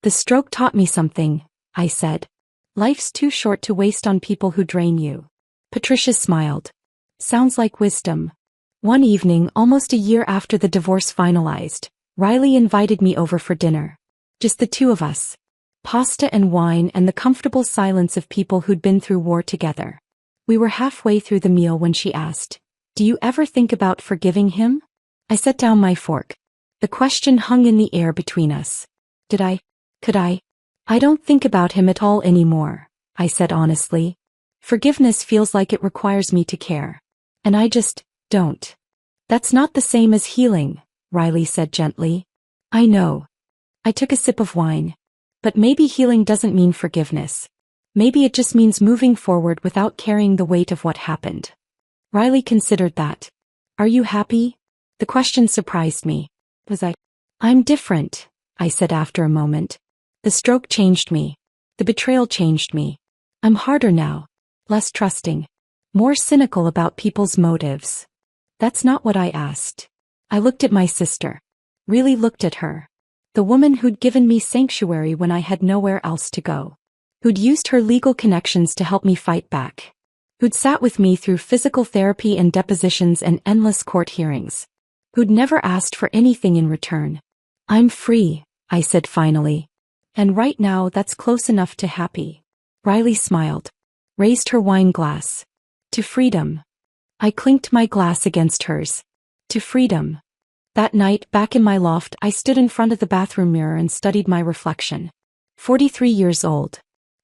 "The stroke taught me something," I said. "Life's too short to waste on people who drain you." Patricia smiled. "Sounds like wisdom." One evening, almost a year after the divorce finalized, Riley invited me over for dinner. Just the 2 of us. Pasta and wine and the comfortable silence of people who'd been through war together. We were halfway through the meal when she asked, "Do you ever think about forgiving him?" I set down my fork. The question hung in the air between us. Did I? Could I? "I don't think about him at all anymore," I said honestly. "Forgiveness feels like it requires me to care. And I just don't." "That's not the same as healing," Riley said gently. "I know." I took a sip of wine. "But maybe healing doesn't mean forgiveness. Maybe it just means moving forward without carrying the weight of what happened." Riley considered that. "Are you happy?" The question surprised me. Was I? "I'm different," I said after a moment. "The stroke changed me. The betrayal changed me. I'm harder now. Less trusting. More cynical about people's motives." "That's not what I asked." I looked at my sister. Really looked at her. The woman who'd given me sanctuary when I had nowhere else to go. Who'd used her legal connections to help me fight back. Who'd sat with me through physical therapy and depositions and endless court hearings. Who'd never asked for anything in return. "I'm free," I said finally. "And right now that's close enough to happy." Riley smiled. Raised her wine glass. "To freedom." I clinked my glass against hers. "To freedom." That night, back in my loft, I stood in front of the bathroom mirror and studied my reflection. 43 years old.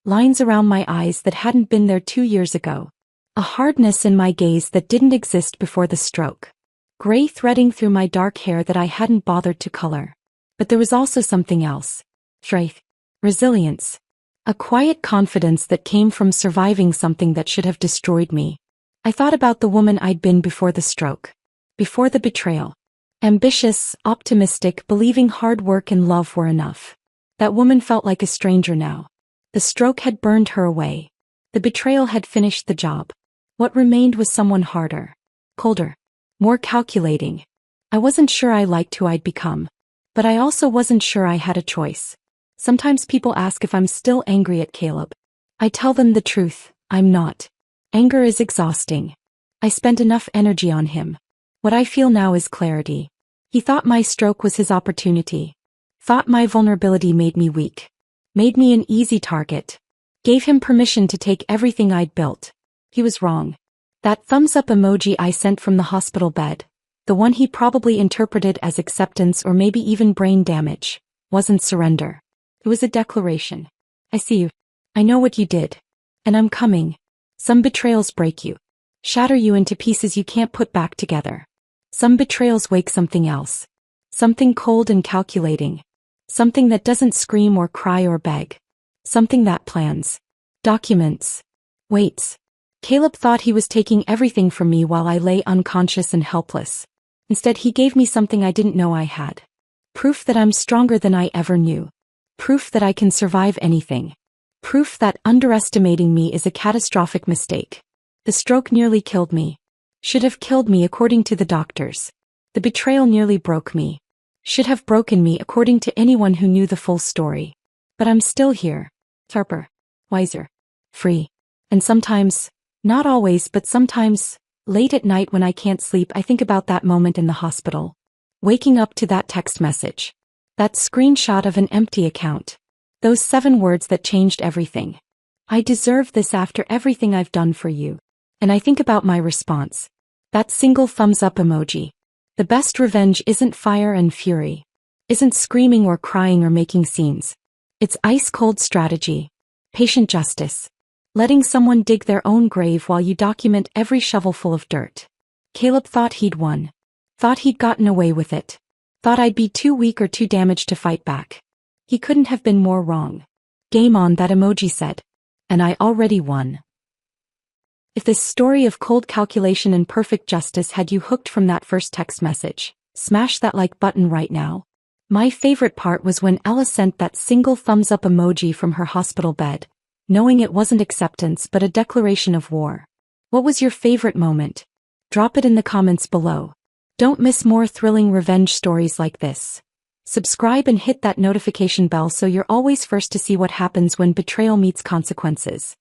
Lines around my eyes that hadn't been there 2 years ago. A hardness in my gaze that didn't exist before the stroke. Gray threading through my dark hair that I hadn't bothered to color. But there was also something else. Strength. Resilience. A quiet confidence that came from surviving something that should have destroyed me. I thought about the woman I'd been before the stroke. Before the betrayal. Ambitious, optimistic, believing hard work and love were enough. That woman felt like a stranger now. The stroke had burned her away. The betrayal had finished the job. What remained was someone harder. Colder. More calculating. I wasn't sure I liked who I'd become. But I also wasn't sure I had a choice. Sometimes people ask if I'm still angry at Caleb. I tell them the truth, I'm not. Anger is exhausting. I spent enough energy on him. What I feel now is clarity. He thought my stroke was his opportunity. Thought my vulnerability made me weak. Made me an easy target. Gave him permission to take everything I'd built. He was wrong. That thumbs up emoji I sent from the hospital bed, the one he probably interpreted as acceptance or maybe even brain damage, wasn't surrender. It was a declaration. I see you. I know what you did. And I'm coming. Some betrayals break you. Shatter you into pieces you can't put back together. Some betrayals wake something else. Something cold and calculating. Something that doesn't scream or cry or beg. Something that plans. Documents. Waits. Caleb thought he was taking everything from me while I lay unconscious and helpless. Instead, he gave me something I didn't know I had. Proof that I'm stronger than I ever knew. Proof that I can survive anything. Proof that underestimating me is a catastrophic mistake. The stroke nearly killed me. Should have killed me according to the doctors. The betrayal nearly broke me. Should have broken me according to anyone who knew the full story. But I'm still here. Sharper. Wiser. Free. And sometimes, not always but sometimes, late at night when I can't sleep I think about that moment in the hospital. Waking up to that text message. That screenshot of an empty account. Those 7 words that changed everything. I deserve this after everything I've done for you. And I think about my response. That single thumbs up emoji. The best revenge isn't fire and fury. Isn't screaming or crying or making scenes. It's ice-cold strategy. Patient justice. Letting someone dig their own grave while you document every shovelful of dirt. Caleb thought he'd won. Thought he'd gotten away with it. Thought I'd be too weak or too damaged to fight back. He couldn't have been more wrong. Game on, that emoji said. And I already won. If this story of cold calculation and perfect justice had you hooked from that first text message, smash that like button right now. My favorite part was when Ella sent that single thumbs up emoji from her hospital bed, knowing it wasn't acceptance but a declaration of war. What was your favorite moment? Drop it in the comments below. Don't miss more thrilling revenge stories like this. Subscribe and hit that notification bell so you're always first to see what happens when betrayal meets consequences.